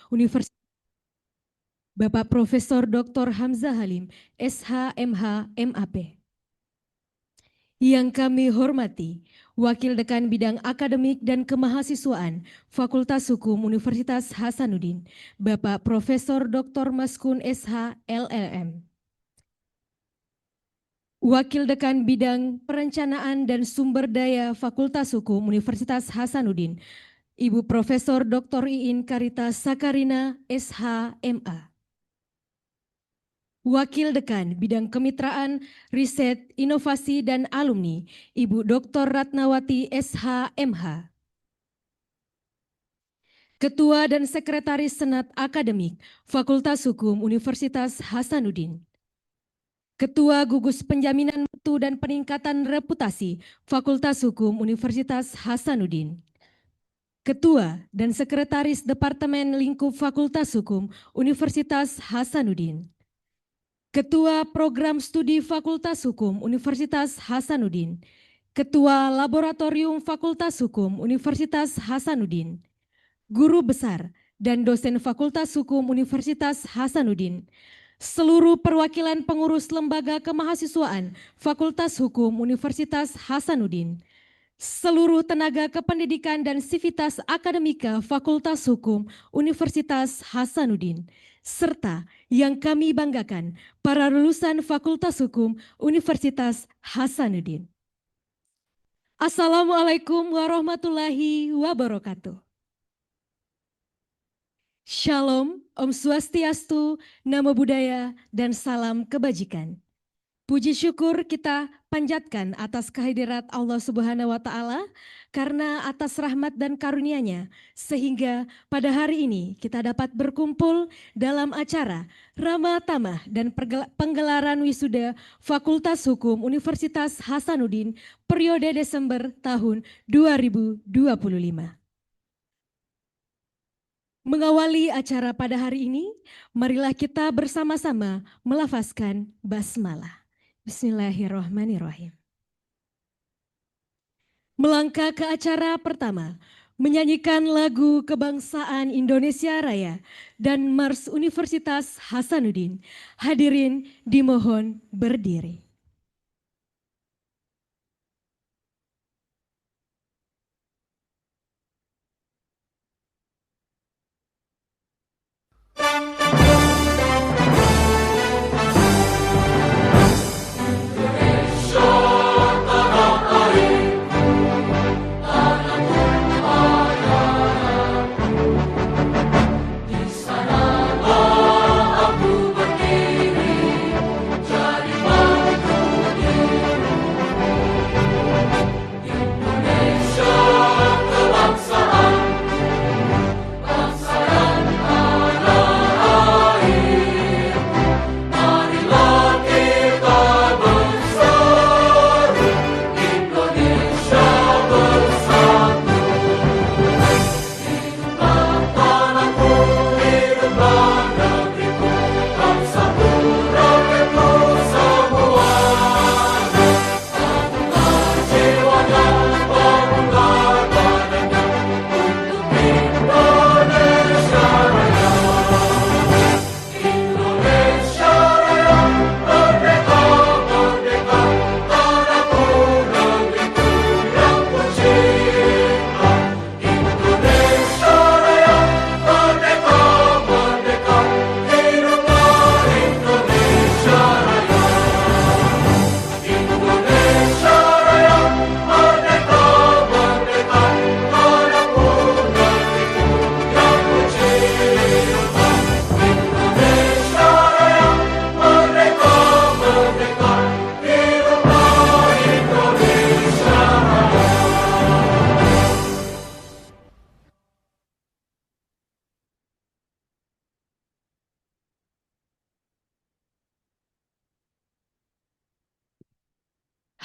Universitas Bapak Profesor Dr. Hamzah Halim, SH.MH, MAP. Yang kami hormati, Wakil Dekan Bidang Akademik dan Kemahasiswaan Fakultas Hukum Universitas Hasanuddin, Bapak Profesor Dr. Maskun SH, LLM. Wakil Dekan Bidang Perencanaan dan Sumber Daya Fakultas Hukum Universitas Hasanuddin, Ibu Profesor Dr. Iin Karita Sakarina, SH, MA. Wakil Dekan Bidang Kemitraan, Riset, Inovasi, dan Alumni, Ibu Dr. Ratnawati, SH, MH. Ketua dan Sekretaris Senat Akademik, Fakultas Hukum Universitas Hasanuddin. Ketua Gugus Penjaminan Mutu dan Peningkatan Reputasi, Fakultas Hukum Universitas Hasanuddin. Ketua dan Sekretaris Departemen Lingkup Fakultas Hukum Universitas Hasanuddin. Ketua Program Studi Fakultas Hukum Universitas Hasanuddin, Ketua Laboratorium Fakultas Hukum Universitas Hasanuddin, Guru Besar dan dosen Fakultas Hukum Universitas Hasanuddin, seluruh perwakilan pengurus Lembaga Kemahasiswaan Fakultas Hukum Universitas Hasanuddin, seluruh tenaga kependidikan dan sivitas akademika Fakultas Hukum Universitas Hasanuddin, serta yang kami banggakan, para lulusan Fakultas Hukum Universitas Hasanuddin. Assalamualaikum warahmatullahi wabarakatuh. Shalom, Om Swastiastu, Namo Buddhaya, dan salam kebajikan. Puji syukur kita panjatkan atas kehadirat Allah Subhanahu wa Ta'ala, karena atas rahmat dan karunia-Nya sehingga pada hari ini kita dapat berkumpul dalam acara Ramah Tamah dan penggelaran wisuda Fakultas Hukum Universitas Hasanuddin periode Desember tahun 2025. Mengawali acara pada hari ini, marilah kita bersama-sama melafazkan basmalah. Bismillahirrahmanirrahim. Melangkah ke acara pertama, menyanyikan lagu Kebangsaan Indonesia Raya dan Mars Universitas Hasanuddin. Hadirin dimohon berdiri.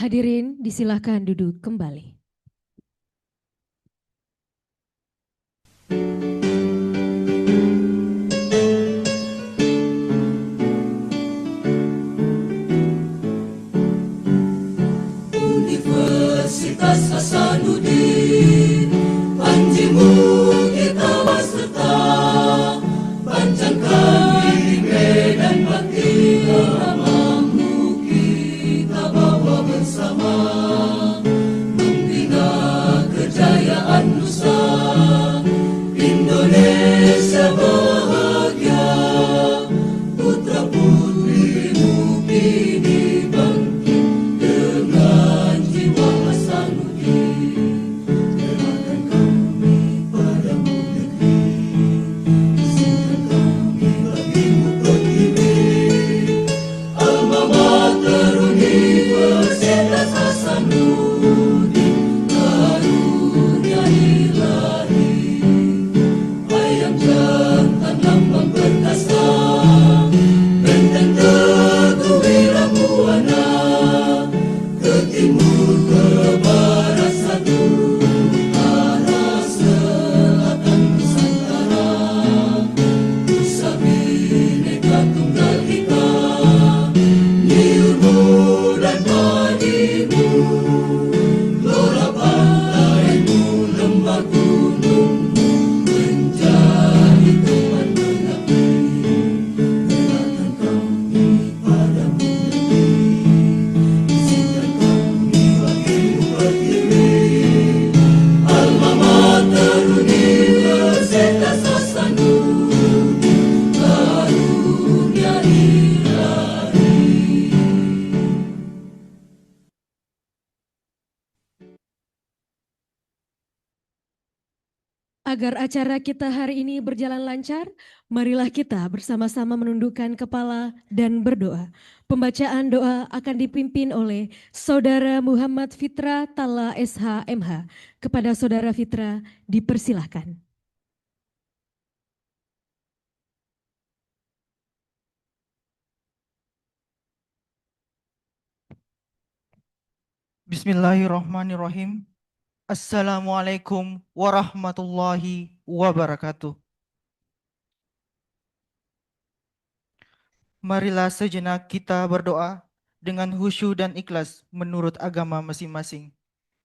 Hadirin disilahkan duduk kembali. Universitas Hasanuddin, panjimu kita beserta. Agar acara kita hari ini berjalan lancar, marilah kita bersama-sama menundukkan kepala dan berdoa. Pembacaan doa akan dipimpin oleh Saudara Muhammad Fitra Talla SH MH. Kepada Saudara Fitra, dipersilahkan. Bismillahirrahmanirrahim. Assalamualaikum warahmatullahi wabarakatuh. Marilah sejenak kita berdoa dengan khusyuk dan ikhlas menurut agama masing-masing.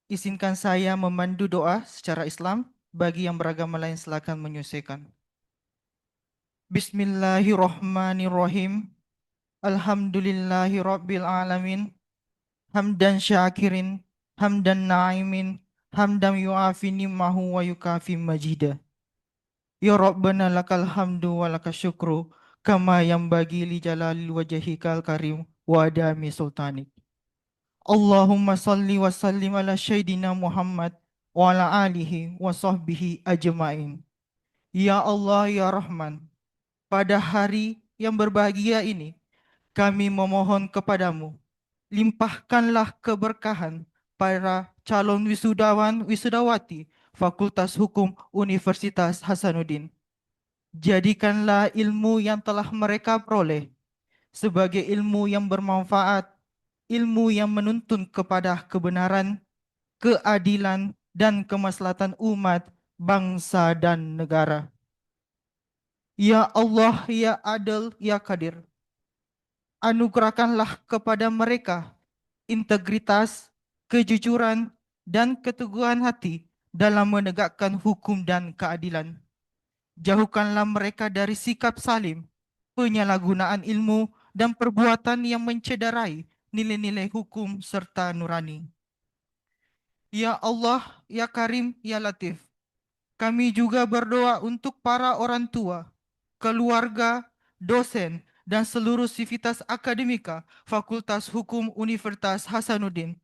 Izinkan saya memandu doa secara Islam, bagi yang beragama lain silakan menyesuaikan. Bismillahirrahmanirrahim. Alhamdulillahi rabbil alamin. Hamdan syakirin, hamdan na'imin, hamdan yu'afi ni'mahu wa yukafi majidah. Ya Rabbana lakal hamdu wa lakal syukru kama yang bagi li jalalil wajhikal karim wa adami sultanik. Allahumma salli wa sallim ala Sayyidina Muhammad wa ala alihi wa sahbihi ajma'in. Ya Allah ya Rahman, pada hari yang berbahagia ini kami memohon kepadamu, limpahkanlah keberkahan para calon wisudawan wisudawati Fakultas Hukum Universitas Hasanuddin. Jadikanlah ilmu yang telah mereka peroleh sebagai ilmu yang bermanfaat, ilmu yang menuntun kepada kebenaran, keadilan, dan kemaslahatan umat, bangsa, dan negara. Ya Allah, ya Adil, ya Qadir, anugerahkanlah kepada mereka integritas, kejujuran, dan keteguhan hati dalam menegakkan hukum dan keadilan. Jauhkanlah mereka dari sikap salim, penyalahgunaan ilmu, dan perbuatan yang mencederai nilai-nilai hukum serta nurani. Ya Allah, ya Karim, ya Latif, kami juga berdoa untuk para orang tua, keluarga, dosen, dan seluruh sivitas akademika Fakultas Hukum Universitas Hasanuddin.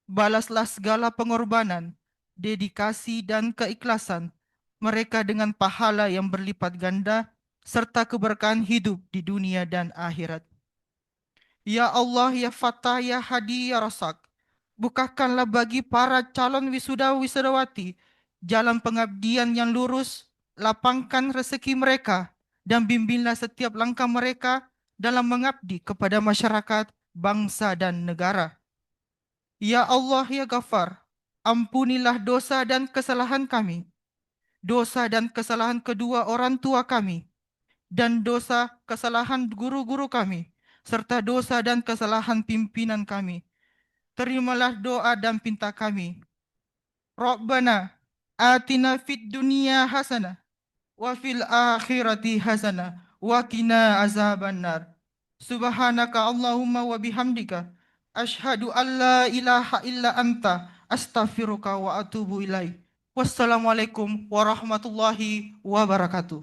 Balaslah segala pengorbanan, dedikasi, dan keikhlasan mereka dengan pahala yang berlipat ganda serta keberkahan hidup di dunia dan akhirat. Ya Allah, ya Fatah, ya Hadi, ya Rasak, bukakanlah bagi para calon wisuda-wisudawati jalan pengabdian yang lurus, lapangkan rezeki mereka, dan bimbinglah setiap langkah mereka dalam mengabdi kepada masyarakat, bangsa, dan negara. Ya Allah, ya Ghafar, ampunilah dosa dan kesalahan kami, dosa dan kesalahan kedua orang tua kami, dan dosa kesalahan guru-guru kami, serta dosa dan kesalahan pimpinan kami. Terimalah doa dan pinta kami. Rabbana atina fid dunya hasanah wa fil akhirati hasanah wa qina azabannar. Subhanaka Allahumma wa bihamdika asyhadu an la ilaha illa anta astaghfiruka wa atubu ilaik. Wassalamualaikum warahmatullahi wabarakatuh.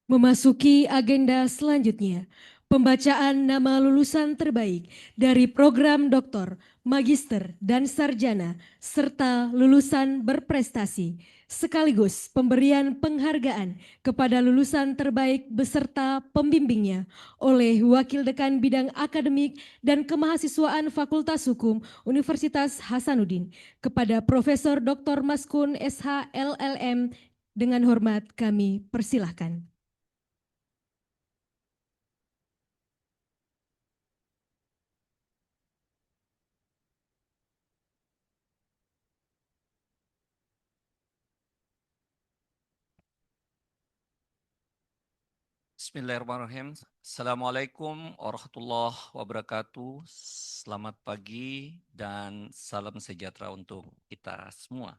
Memasuki agenda selanjutnya, pembacaan nama lulusan terbaik dari program doktor, magister, dan sarjana, serta lulusan berprestasi, sekaligus pemberian penghargaan kepada lulusan terbaik beserta pembimbingnya oleh Wakil Dekan Bidang Akademik dan Kemahasiswaan Fakultas Hukum Universitas Hasanuddin kepada Profesor Dr. Maskun SH LLM. Dengan hormat kami persilahkan. Bismillahirrahmanirrahim. Assalamualaikum warahmatullahi wabarakatuh. Selamat pagi dan salam sejahtera untuk kita semua.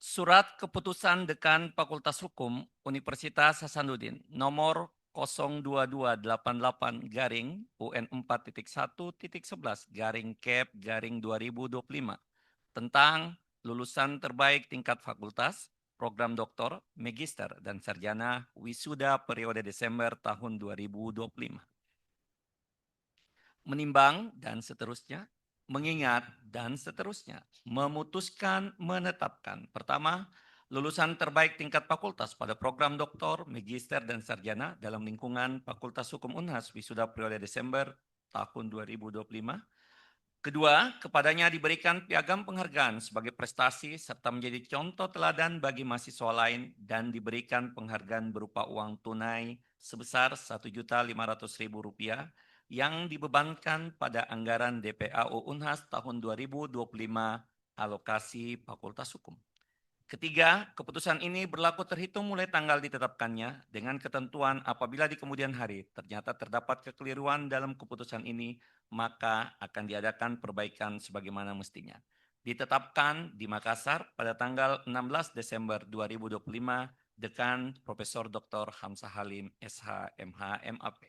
Surat Keputusan Dekan Fakultas Hukum Universitas Hasanuddin nomor 02288-UN4.1.11-Cap-2025 tentang lulusan terbaik tingkat fakultas, program doktor, magister, dan sarjana wisuda periode Desember tahun 2025. Menimbang dan seterusnya, mengingat dan seterusnya, memutuskan, menetapkan. Pertama, lulusan terbaik tingkat fakultas pada program doktor, magister, dan sarjana dalam lingkungan Fakultas Hukum Unhas wisuda periode Desember tahun 2025. Kedua, kepadanya diberikan piagam penghargaan sebagai prestasi serta menjadi contoh teladan bagi mahasiswa lain dan diberikan penghargaan berupa uang tunai sebesar Rp1.500.000 yang dibebankan pada anggaran DPAU Unhas tahun 2025 alokasi Fakultas Hukum. Ketiga, keputusan ini berlaku terhitung mulai tanggal ditetapkannya dengan ketentuan apabila di kemudian hari ternyata terdapat kekeliruan dalam keputusan ini, maka akan diadakan perbaikan sebagaimana mestinya. Ditetapkan di Makassar pada tanggal 16 Desember 2025, Dekan Profesor Dr. Hamzah Halim, SH, MH, MAP.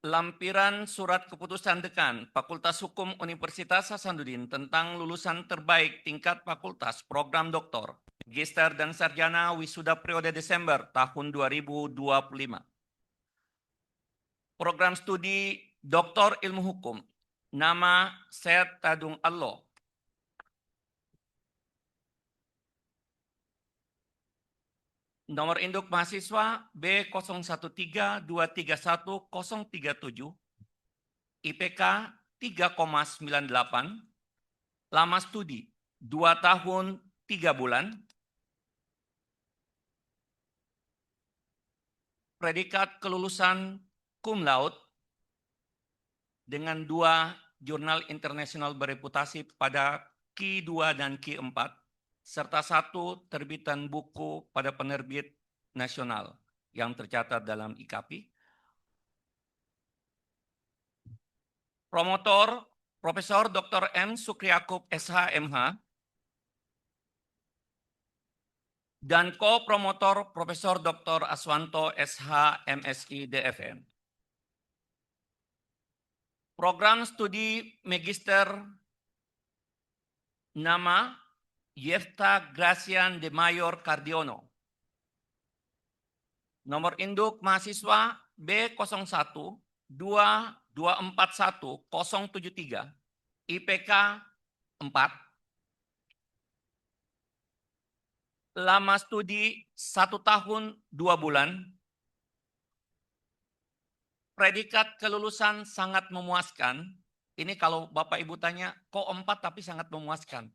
Lampiran Surat Keputusan Dekan Fakultas Hukum Universitas Hasanuddin tentang lulusan terbaik tingkat fakultas program doktor, magister, dan sarjana wisuda periode Desember tahun 2025. Program studi Doktor Ilmu Hukum, nama Syed Tadung Allo. Nomor induk mahasiswa B01323137, IPK 3,98, lama studi 2 tahun 3 bulan, predikat kelulusan cum laude dengan 2 jurnal internasional bereputasi pada Q2 dan Q4, serta 1 terbitan buku pada penerbit nasional yang tercatat dalam IKAPI. Promotor Profesor Dr. M. Sukriakub, SH.MH, dan ko-promotor Profesor Dr. Aswanto, SH, MSI, DFM. Program studi magister nama Yefta Gracian de Mayor Cardiono. Nomor induk mahasiswa B01224173, IPK 4. Lama studi 1 tahun 2 bulan. Predikat kelulusan sangat memuaskan. Ini kalau Bapak Ibu tanya, kok 4 tapi sangat memuaskan?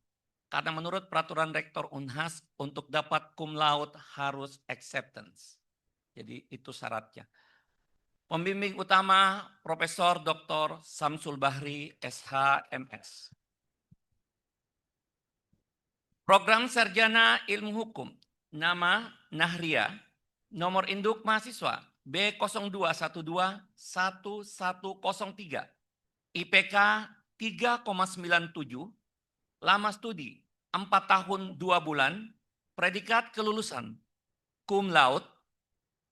Karena menurut peraturan Rektor Unhas, untuk dapat cum laude harus acceptance. Jadi itu syaratnya. Pembimbing utama Profesor Dr. Samsul Bahri, SH, MS. Program Sarjana Ilmu Hukum, nama Nahria, nomor induk mahasiswa B02121103, IPK 3,97, lama studi 4 tahun 2 bulan, predikat kelulusan cum laude,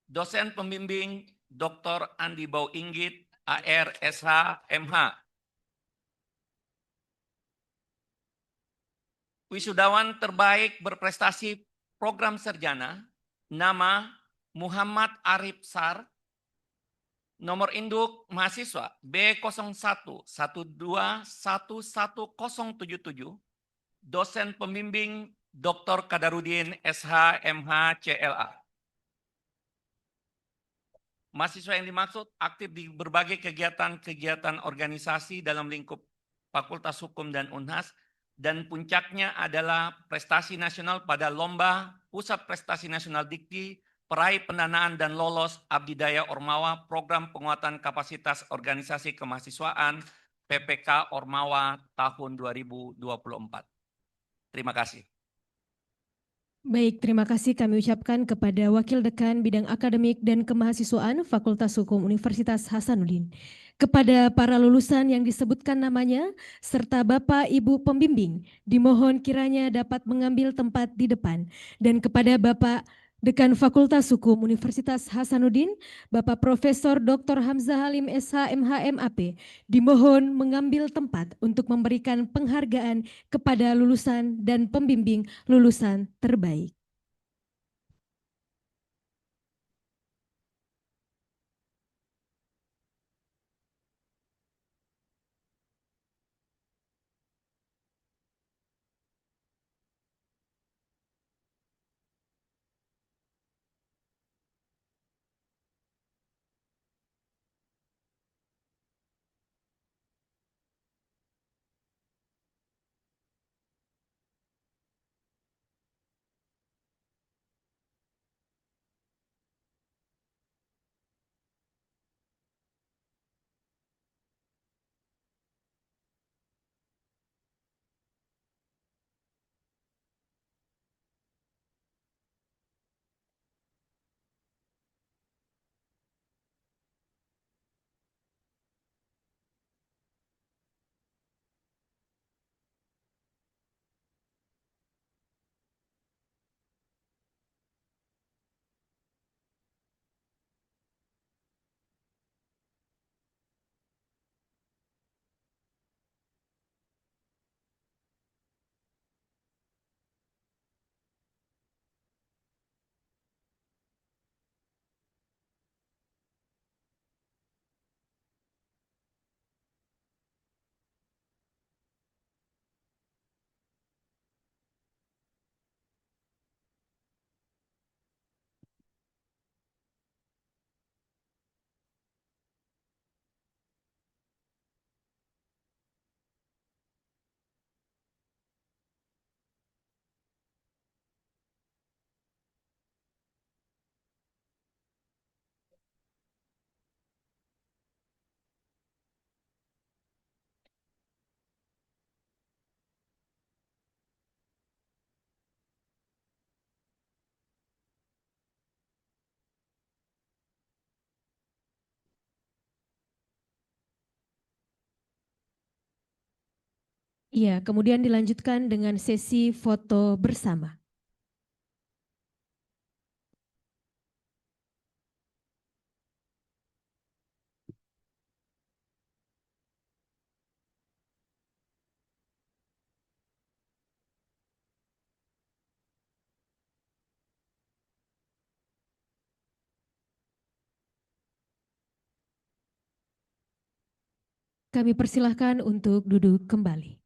dosen pembimbing Dr. Andi Bau Inggit, AR, SH, MH. Wisudawan terbaik berprestasi program sarjana, nama Muhammad Arif Sar, nomor induk mahasiswa B0112111077, dosen pembimbing Dr. Kadarudin, SH, MH, CLA. Mahasiswa yang dimaksud aktif di berbagai kegiatan-kegiatan organisasi dalam lingkup Fakultas Hukum dan Unhas, dan puncaknya adalah prestasi nasional pada Lomba Pusat Prestasi Nasional Dikti, peraih pendanaan dan lolos Abdi Daya Ormawa, Program Penguatan Kapasitas Organisasi Kemahasiswaan PPK Ormawa tahun 2024. Terima kasih. Baik, terima kasih kami ucapkan kepada Wakil Dekan Bidang Akademik dan Kemahasiswaan Fakultas Hukum Universitas Hasanuddin. Kepada para lulusan yang disebutkan namanya, serta Bapak Ibu pembimbing, dimohon kiranya dapat mengambil tempat di depan. Dan kepada Bapak Dekan Fakultas Hukum Universitas Hasanuddin, Bapak Profesor Dr. Hamzah Halim SH MHMAP, dimohon mengambil tempat untuk memberikan penghargaan kepada lulusan dan pembimbing lulusan terbaik. Iya, kemudian dilanjutkan dengan sesi foto bersama. Kami persilahkan untuk duduk kembali.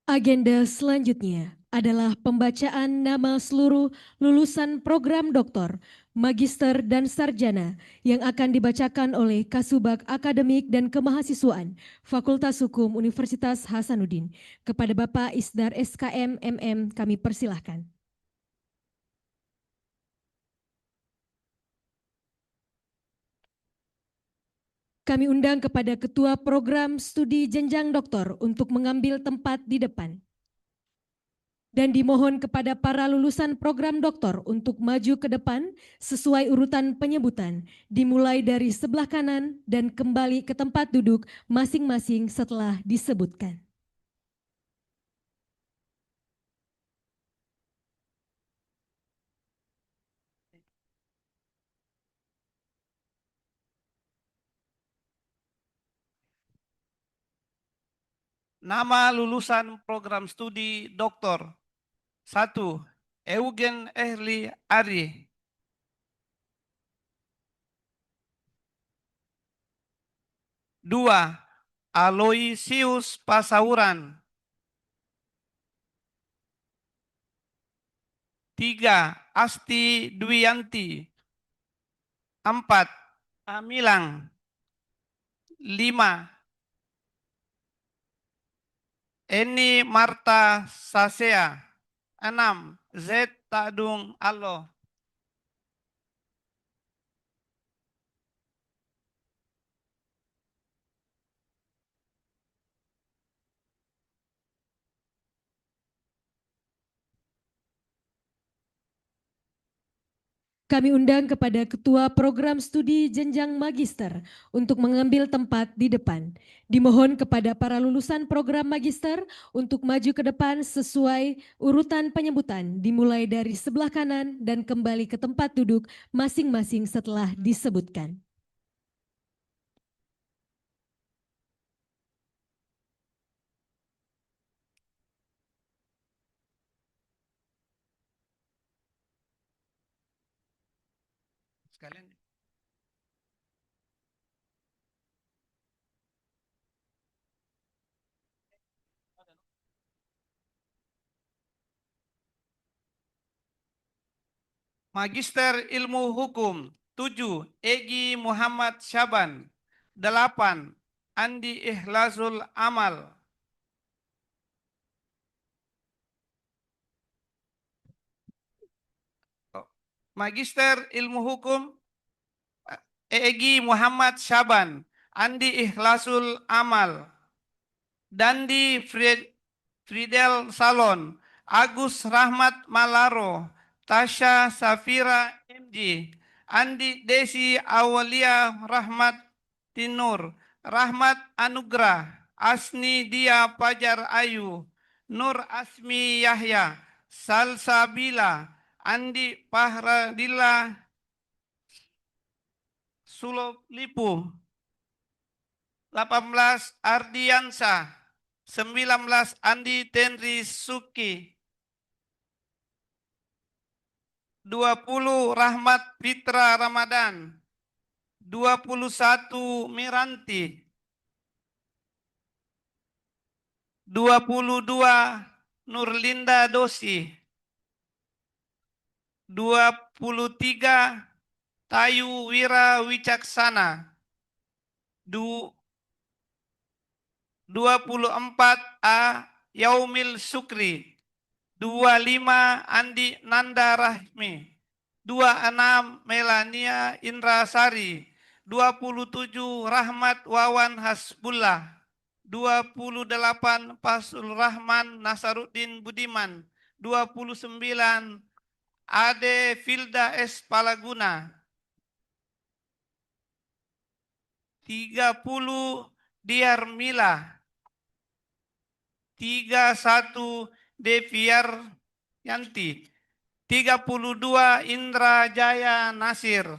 Agenda selanjutnya adalah pembacaan nama seluruh lulusan program doktor, magister, dan sarjana yang akan dibacakan oleh Kasubag Akademik dan Kemahasiswaan Fakultas Hukum Universitas Hasanuddin. Kepada Bapak Isdar SKM MM kami persilahkan. Kami undang kepada Ketua Program Studi Jenjang Doktor untuk mengambil tempat di depan. Dan dimohon kepada para lulusan program doktor untuk maju ke depan sesuai urutan penyebutan, dimulai dari sebelah kanan dan kembali ke tempat duduk masing-masing setelah disebutkan. Nama lulusan program studi doktor. 1. Eugen Ehli Ari. 2. Aloysius Pasauran. 3. Asti Dwianti. 4. Amilang. 5. Eni Marta Sasea. 6. Z Tadung Alo. Kami undang kepada Ketua Program Studi Jenjang Magister untuk mengambil tempat di depan. Dimohon kepada para lulusan program magister untuk maju ke depan sesuai urutan penyebutan, dimulai dari sebelah kanan dan kembali ke tempat duduk masing-masing setelah disebutkan. Sekalian. Magister Ilmu Hukum 7. Egi Muhammad Syaban 8. Andi Ikhlasul Amal. Magister Ilmu Hukum Egi Muhammad Syaban, Andi Ikhlasul Amal, Dandi Fridel Salon, Agus Rahmat Malaro, Tasha Safira MG, Andi Desi Awalia Rahmat Tinur, Rahmat Anugrah, Asni Dia Pajar Ayu, Nur Asmi Yahya, Salsabila, Andi Pahradilla Suloplipu, 18 Ardiansa, 19 Andi Tenri Suki, 20 Rahmat Fitra Ramadan, 21 Miranti, 22 Nurlinda Dosi, 23 Tayu Wira Wicaksana, 24 A Yaumil Sukri, 25 Andi Nanda Rahmi, 26 Melania Indrasari, 27 Rahmat Wawan Hasbullah, 28 Fasul Rahman Nasaruddin Budiman, 29 Ade Filda S. Palaguna, 30 Diar Mila, 31 Deviar Yanti, 32 Indra Jaya Nasir,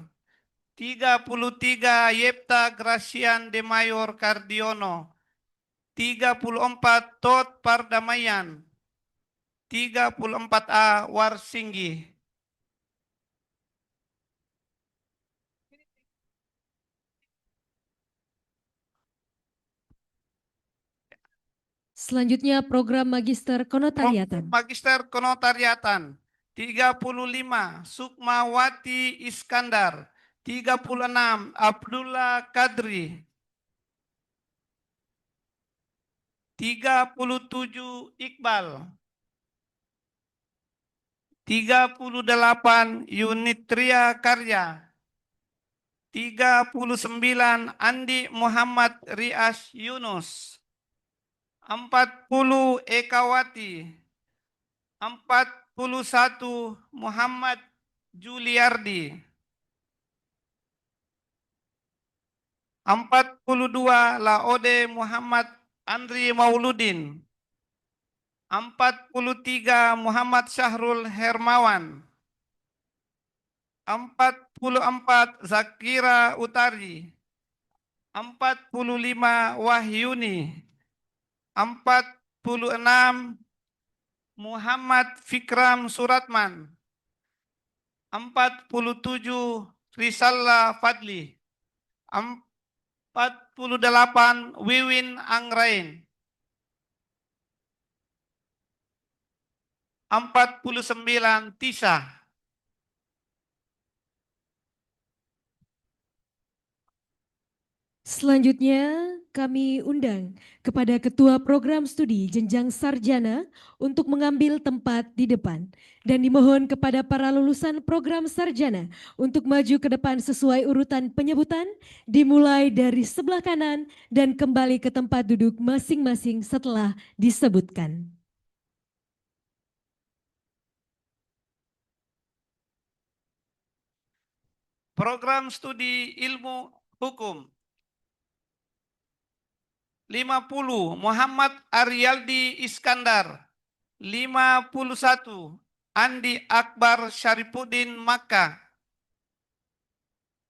33 Yepta Gracian de Mayor Cardiono, 34 Tot Pardamaian, 34A Warsinggi. Selanjutnya program Magister Konotariatan. Magister Konotariatan 35 Sukmawati Iskandar, 36 Abdullah Kadri, 37 Iqbal, 38 Yunitria Karya, 39 Andi Muhammad Rias Yunus, 40 Ekawati, 41 Muhammad Juliardi, 42 Laode Muhammad Andri Mauludin, 43 Muhammad Syahrul Hermawan, 44 Zakira Utari, 45 Wahyuni, 46 Muhammad Fikram Suratman, 47 Risalla Fadli, 48 Wiwin Anggrain, 49 Tisa. Selanjutnya kami undang kepada Ketua Program Studi Jenjang Sarjana untuk mengambil tempat di depan. Dan dimohon kepada para lulusan program sarjana untuk maju ke depan sesuai urutan penyebutan, dimulai dari sebelah kanan dan kembali ke tempat duduk masing-masing setelah disebutkan. Program studi ilmu hukum. 50 Muhammad Aryaldi Iskandar. 51 Andi Akbar Syarifuddin Makkah.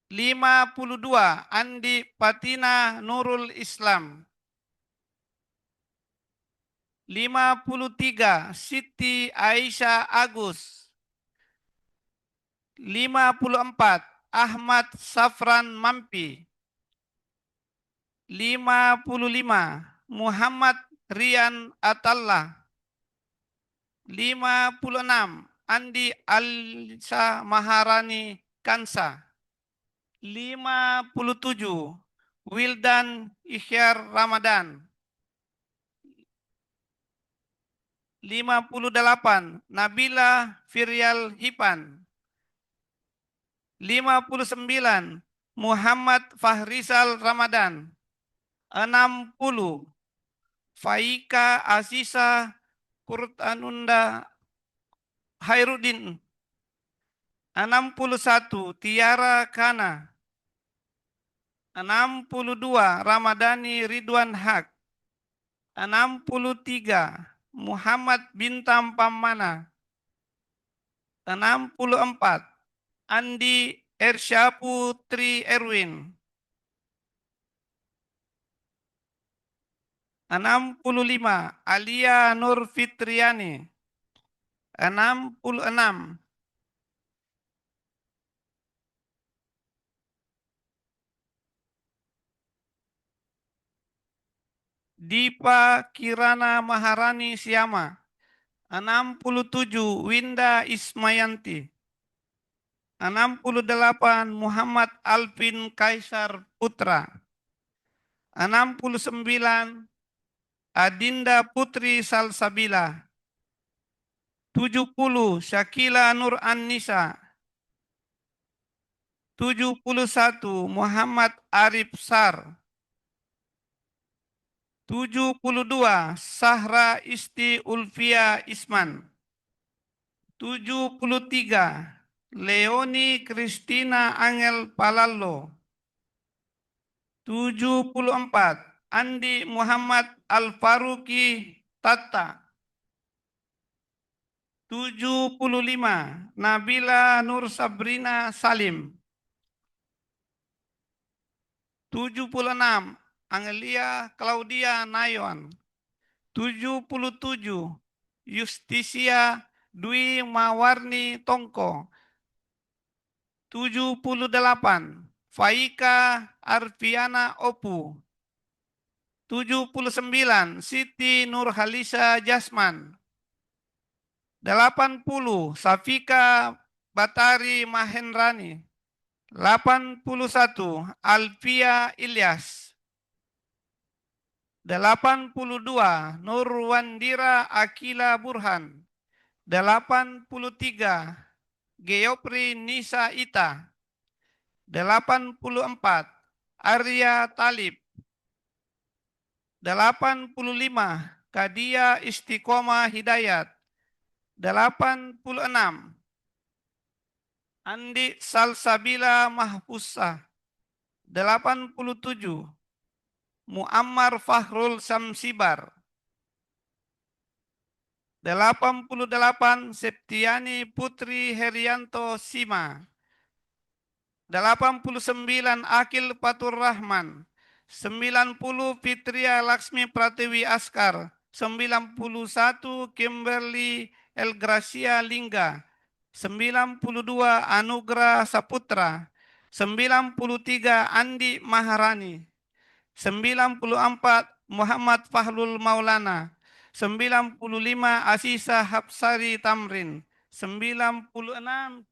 52 Andi Patina Nurul Islam. 53 Siti Aisyah Agus. 54 Ahmad Safran Mampi. 55 Muhammad Rian Atallah. 56 Andi Alisa Maharani Kansa. 57 Wildan Ihyar Ramadan. 58 Nabila Firyal Hipan. 59 Muhammad Fahrizal Ramadan. 60 Faika Asisa Kurtanunda Khairuddin. 61 Tiara Kana. 62 Ramadhani Ridwan Haq. 63 Muhammad Bintang Pamana. 64 Andi Ersyapu Tri Erwin. 65 Alia Nur Fitriani. 66 Dipa Kirana Maharani Siama. 67 Winda Ismayanti. 68 Muhammad Alvin Kaisar Putra. 69 Adinda Putri Salsabila. 70 Syakila Nur Annisa. 71 Muhammad Arif Sar. 72 Sahra Isti Ulfia Isman. 73 Leoni Kristina Angel Palallo. 74 Andi Muhammad Al-Faruqi Tata. 75 Nabila Nur Sabrina Salim. 76 Angelia Claudia Nayon. 77 Justisia Dwi Mawarni Tongko. 78 Faika Arfiana Opu. 79 Siti Nurhalisa Jasman. 80 Safika Batari Mahendrani. 81 Alfia Ilyas. 82 Nurwandira Akila Burhan. 83 Geopri Nisa Ita. 84 Arya Talib. 85 Kadia Istiqomah Hidayat. 86 Andi Salsabila Mahfusa. 87 Muammar Fahrul Samsibar. 88 Septiani Putri Herianto Sima. 89 Akil Patur Rahman. 90 Fitria Laksmi Pratiwi Askar. 91 Kimberly Elgracia Lingga. 92 Anugrah Saputra. 93 Andi Maharani. 94 Muhammad Fahlul Maulana. 95 Asisa Hapsari Tamrin. 96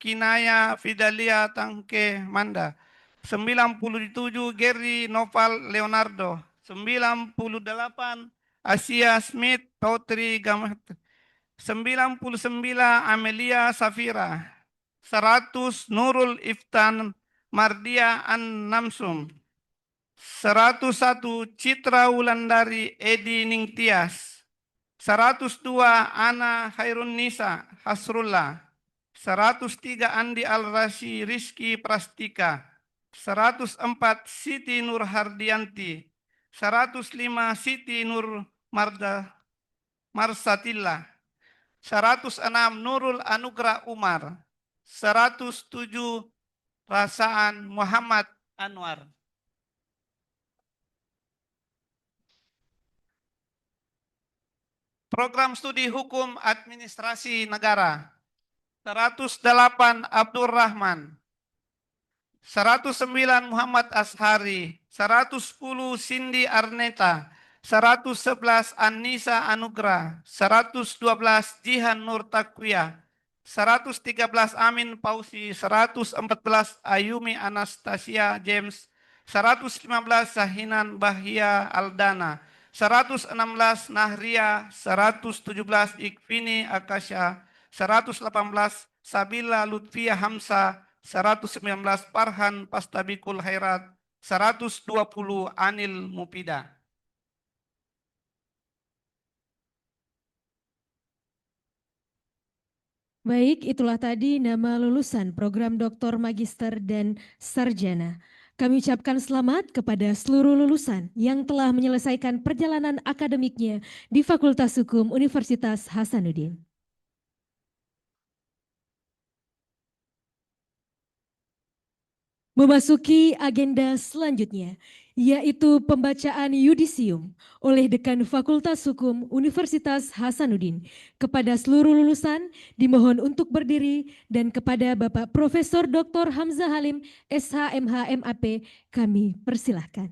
Kinaya Fidalia Tangke Manda. 97 Gary Noval Leonardo. 98 Asia Smith Pautri Gamat. 99 Amelia Safira. 100 Nurul Iftan Mardia An Namsum. 101 Citra Wulandari Edi Ningtyas. 102 Ana Hairun Nisa Hasrullah. 103 Andi Al-Rashi Rizky Prastika, 104 Siti Nur Hardianti, 105 Siti Nur Marsatilla, 106 Nurul Anugrah Umar, 107 Rasaan Muhammad Anwar. Program Studi Hukum Administrasi Negara, 108 Abdul Rahman, 109 Muhammad Ashari, 110 Cindy Arneta, 111 Anissa Anugrah, 112 Jihan Nur Takwiyah, 113 Amin Pausi, 114 Ayumi Anastasia James, 115 Sahinan Bahia Aldana, 116 Nahria, 117 Ikvini Akasha, 118 Sabila Lutfia Hamsa, 119 Farhan Pastabikul Khairat, 120 Anil Mupida. Baik, itulah tadi nama lulusan program Doktor, Magister, dan Sarjana. Kami ucapkan selamat kepada seluruh lulusan yang telah menyelesaikan perjalanan akademiknya di Fakultas Hukum Universitas Hasanuddin. Memasuki agenda selanjutnya, yaitu pembacaan yudisium oleh Dekan Fakultas Hukum Universitas Hasanuddin. Kepada seluruh lulusan dimohon untuk berdiri, dan kepada Bapak Profesor Dr. Hamzah Halim, SH.MH. MAP, kami persilahkan.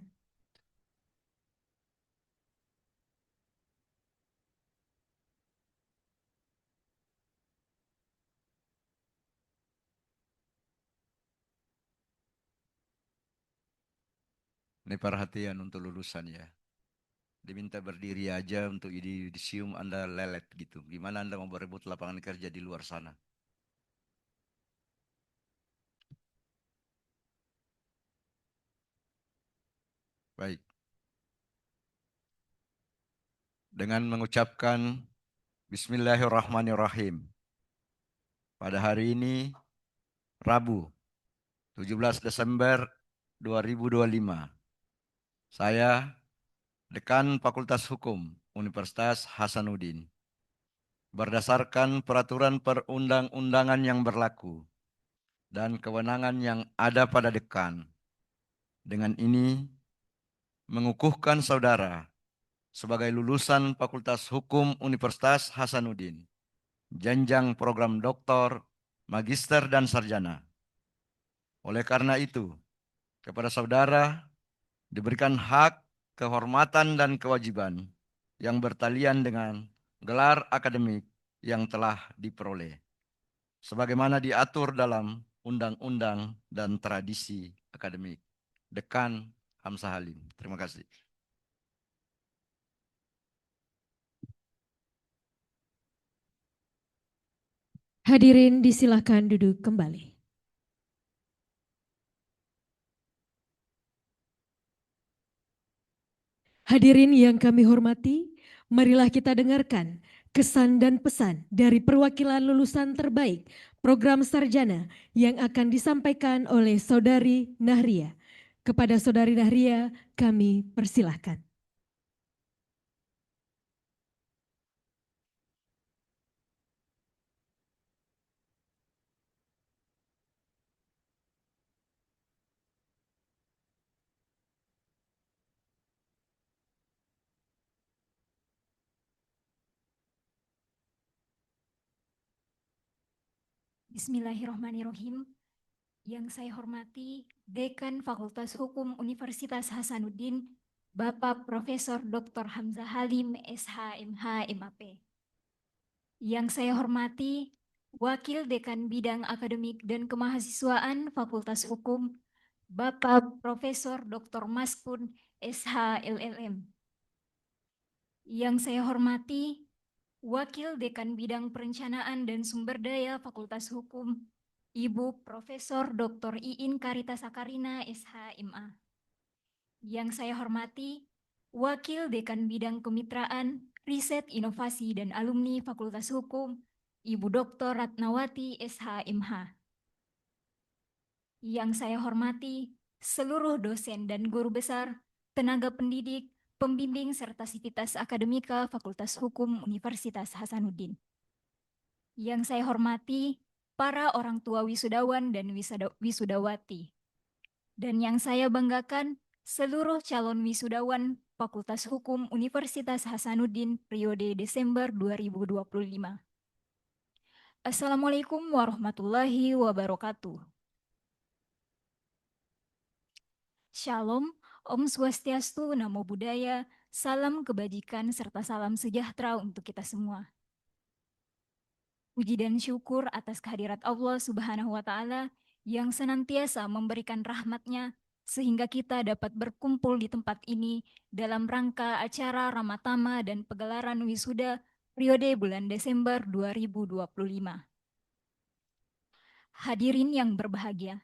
Ini perhatian untuk lulusan ya. Diminta berdiri aja untuk yudisium Anda lelet gitu. Gimana Anda mau berebut lapangan kerja di luar sana? Baik. Dengan mengucapkan Bismillahirrahmanirrahim. Pada hari ini, Rabu, 17 Desember 2025. Saya, Dekan Fakultas Hukum Universitas Hasanuddin, berdasarkan peraturan perundang-undangan yang berlaku dan kewenangan yang ada pada dekan, dengan ini mengukuhkan saudara sebagai lulusan Fakultas Hukum Universitas Hasanuddin, jenjang program doktor, magister, dan sarjana. Oleh karena itu, kepada saudara diberikan hak, kehormatan, dan kewajiban yang bertalian dengan gelar akademik yang telah diperoleh, sebagaimana diatur dalam undang-undang dan tradisi akademik. Dekan Hamzah Halim. Terima kasih. Hadirin disilakan duduk kembali. Hadirin yang kami hormati, marilah kita dengarkan kesan dan pesan dari perwakilan lulusan terbaik program sarjana yang akan disampaikan oleh Saudari Nahria. Kepada Saudari Nahria, kami persilahkan. Bismillahirrahmanirrahim. Yang saya hormati Dekan Fakultas Hukum Universitas Hasanuddin, Bapak Profesor Dr. Hamzah Halim, SH.MH. MAP. Yang saya hormati Wakil Dekan Bidang Akademik dan Kemahasiswaan Fakultas Hukum, Bapak Profesor Dr. Maskun, SH. LLM. Yang saya hormati Wakil Dekan Bidang Perencanaan dan Sumber Daya Fakultas Hukum, Ibu Profesor Dr. Iin Karita Sakarina, SH.MA. Yang saya hormati Wakil Dekan Bidang Kemitraan, Riset, Inovasi, dan Alumni Fakultas Hukum, Ibu Dr. Ratnawati SH.MH. Yang saya hormati seluruh dosen dan guru besar, tenaga pendidik, pembimbing serta sivitas akademika Fakultas Hukum Universitas Hasanuddin. Yang saya hormati para orang tua wisudawan dan wisudawati. Dan yang saya banggakan seluruh calon wisudawan Fakultas Hukum Universitas Hasanuddin periode Desember 2025. Assalamualaikum warahmatullahi wabarakatuh. Shalom, Om Swastiastu, Namo Buddhaya, salam kebajikan serta salam sejahtera untuk kita semua. Puji dan syukur atas kehadirat Allah Subhanahu wa Ta'ala yang senantiasa memberikan rahmat-Nya sehingga kita dapat berkumpul di tempat ini dalam rangka acara Ramatama dan pegelaran wisuda periode bulan Desember 2025. Hadirin yang berbahagia,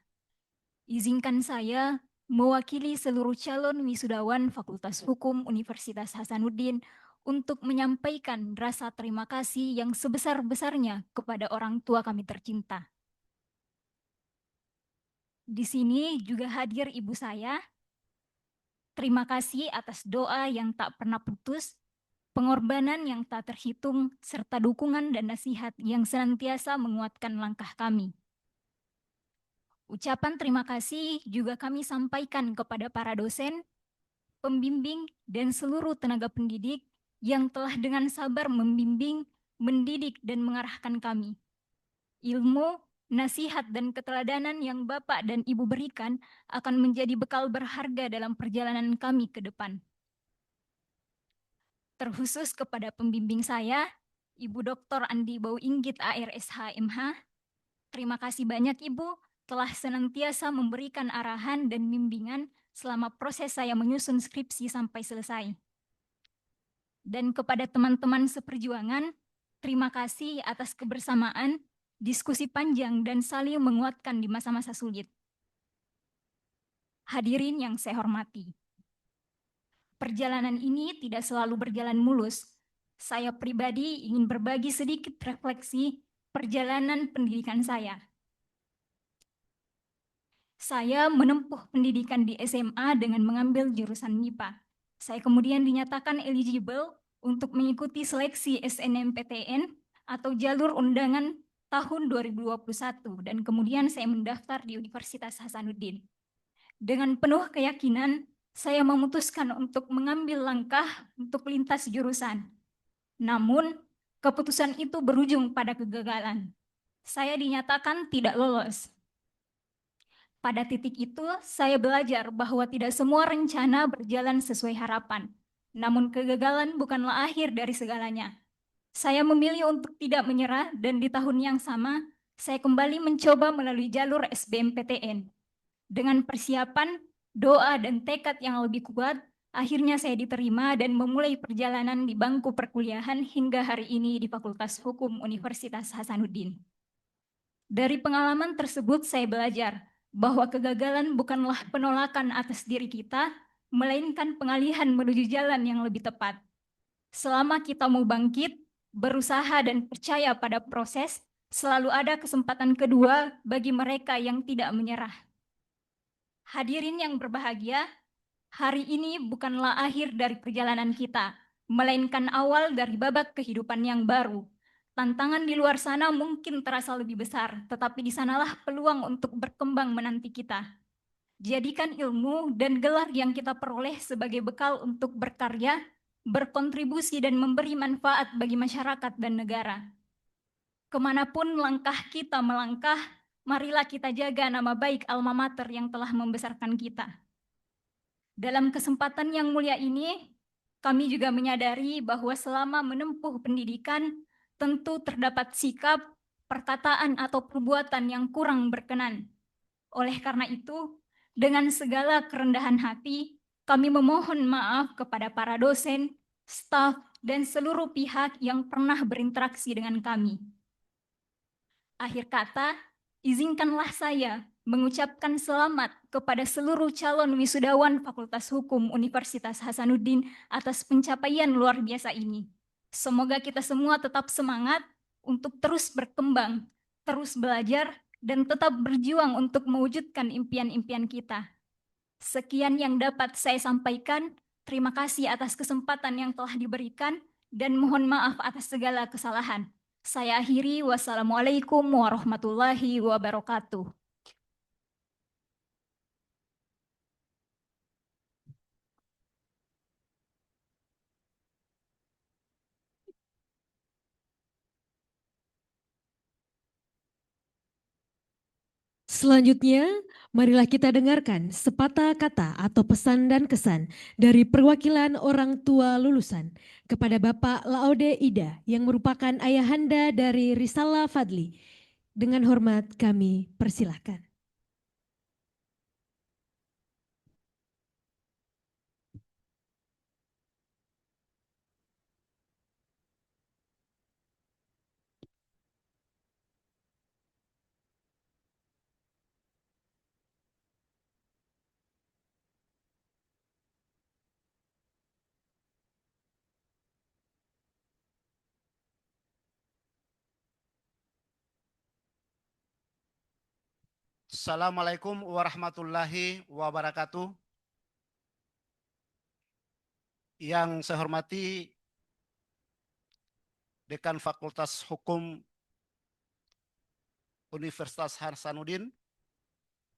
izinkan saya mewakili seluruh calon wisudawan Fakultas Hukum Universitas Hasanuddin untuk menyampaikan rasa terima kasih yang sebesar-besarnya kepada orang tua kami tercinta. Di sini juga hadir ibu saya. Terima kasih atas doa yang tak pernah putus, pengorbanan yang tak terhitung, serta dukungan dan nasihat yang senantiasa menguatkan langkah kami. Ucapan terima kasih juga kami sampaikan kepada para dosen, pembimbing, dan seluruh tenaga pendidik yang telah dengan sabar membimbing, mendidik, dan mengarahkan kami. Ilmu, nasihat, dan keteladanan yang Bapak dan Ibu berikan akan menjadi bekal berharga dalam perjalanan kami ke depan. Terkhusus kepada pembimbing saya, Ibu Dr. Andi Bau Inggit ARSH.MH, terima kasih banyak Ibu telah senantiasa memberikan arahan dan bimbingan selama proses saya menyusun skripsi sampai selesai. Dan kepada teman-teman seperjuangan, terima kasih atas kebersamaan, diskusi panjang, dan saling menguatkan di masa-masa sulit. Hadirin yang saya hormati, perjalanan ini tidak selalu berjalan mulus. Saya pribadi ingin berbagi sedikit refleksi perjalanan pendidikan saya. Saya menempuh pendidikan di SMA dengan mengambil jurusan MIPA. Saya kemudian dinyatakan eligible untuk mengikuti seleksi SNMPTN atau jalur undangan tahun 2021 dan kemudian saya mendaftar di Universitas Hasanuddin. Dengan penuh keyakinan, saya memutuskan untuk mengambil langkah untuk lintas jurusan. Namun, keputusan itu berujung pada kegagalan. Saya dinyatakan tidak lolos. Pada titik itu, saya belajar bahwa tidak semua rencana berjalan sesuai harapan. Namun kegagalan bukanlah akhir dari segalanya. Saya memilih untuk tidak menyerah dan di tahun yang sama, saya kembali mencoba melalui jalur SBMPTN. Dengan persiapan, doa, dan tekad yang lebih kuat, akhirnya saya diterima dan memulai perjalanan di bangku perkuliahan hingga hari ini di Fakultas Hukum Universitas Hasanuddin. Dari pengalaman tersebut saya belajar bahwa kegagalan bukanlah penolakan atas diri kita, melainkan pengalihan menuju jalan yang lebih tepat. Selama kita mau bangkit, berusaha dan percaya pada proses, selalu ada kesempatan kedua bagi mereka yang tidak menyerah. Hadirin yang berbahagia, hari ini bukanlah akhir dari perjalanan kita, melainkan awal dari babak kehidupan yang baru. Tantangan di luar sana mungkin terasa lebih besar, tetapi di sanalah peluang untuk berkembang menanti kita. Jadikan ilmu dan gelar yang kita peroleh sebagai bekal untuk berkarya, berkontribusi, dan memberi manfaat bagi masyarakat dan negara. Kemanapun langkah kita melangkah, marilah kita jaga nama baik alma mater yang telah membesarkan kita. Dalam kesempatan yang mulia ini, kami juga menyadari bahwa selama menempuh pendidikan, tentu terdapat sikap, perkataan, atau perbuatan yang kurang berkenan. Oleh karena itu, dengan segala kerendahan hati, kami memohon maaf kepada para dosen, staf, dan seluruh pihak yang pernah berinteraksi dengan kami. Akhir kata, izinkanlah saya mengucapkan selamat kepada seluruh calon wisudawan Fakultas Hukum Universitas Hasanuddin atas pencapaian luar biasa ini. Semoga kita semua tetap semangat, untuk terus berkembang, terus belajar, dan tetap berjuang untuk mewujudkan impian-impian kita. Sekian yang dapat saya sampaikan. Terima kasih atas kesempatan yang telah diberikan dan mohon maaf atas segala kesalahan. Saya akhiri, wassalamualaikum warahmatullahi wabarakatuh. Selanjutnya, marilah kita dengarkan sepatah kata atau pesan dan kesan dari perwakilan orang tua lulusan kepada Bapak Laude Ida yang merupakan ayahanda dari Risala Fadli. Dengan hormat kami persilahkan. Assalamualaikum warahmatullahi wabarakatuh. Yang saya hormati Dekan Fakultas Hukum Universitas Hasanuddin,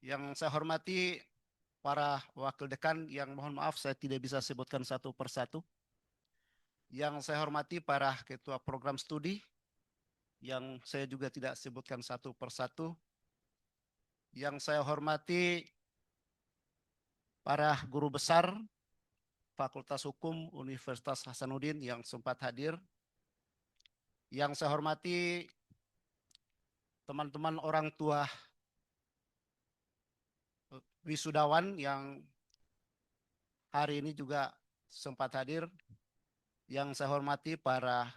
yang saya hormati para wakil dekan yang mohon maaf saya tidak bisa sebutkan satu persatu. Yang saya hormati para ketua program studi yang saya juga tidak sebutkan satu persatu. Yang saya hormati para guru besar Fakultas Hukum Universitas Hasanuddin yang sempat hadir. Yang saya hormati teman-teman orang tua wisudawan yang hari ini juga sempat hadir. Yang saya hormati para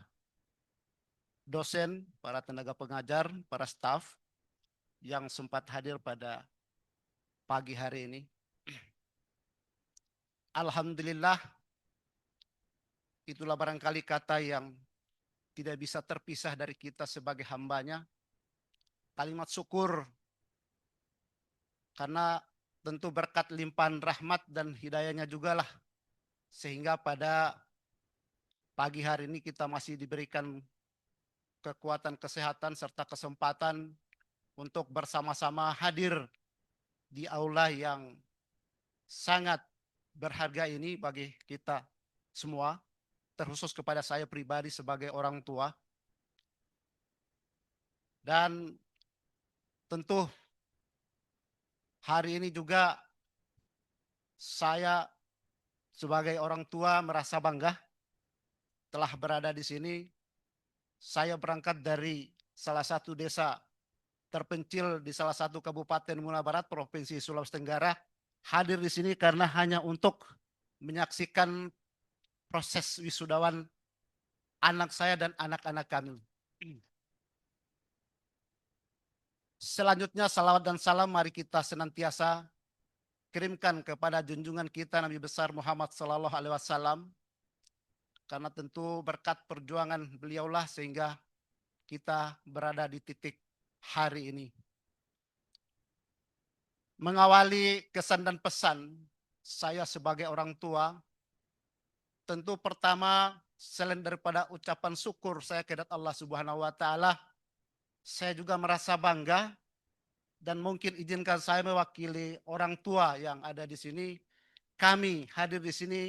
dosen, para tenaga pengajar, para staf yang sempat hadir pada pagi hari ini. Alhamdulillah, itulah barangkali kata yang tidak bisa terpisah dari kita sebagai hambanya. Kalimat syukur, karena tentu berkat limpahan rahmat dan hidayahnya juga lah, sehingga pada pagi hari ini kita masih diberikan kekuatan kesehatan serta kesempatan untuk bersama-sama hadir di aula yang sangat berharga ini bagi kita semua, terkhusus kepada saya pribadi sebagai orang tua. Dan tentu hari ini juga saya sebagai orang tua merasa bangga telah berada di sini. Saya berangkat dari salah satu desa terpencil di salah satu kabupaten Muna Barat, Provinsi Sulawesi Tenggara, hadir di sini karena hanya untuk menyaksikan proses wisudawan anak saya dan anak-anak kami. Selanjutnya salawat dan salam mari kita senantiasa kirimkan kepada junjungan kita Nabi besar Muhammad Sallallahu Alaihi Wasallam, karena tentu berkat perjuangan beliaulah sehingga kita berada di titik hari ini. Mengawali kesan dan pesan saya sebagai orang tua, tentu pertama selain daripada ucapan syukur saya kepada Allah Subhanahu wa taala, saya juga merasa bangga dan mungkin izinkan saya mewakili orang tua yang ada di sini. Kami hadir di sini,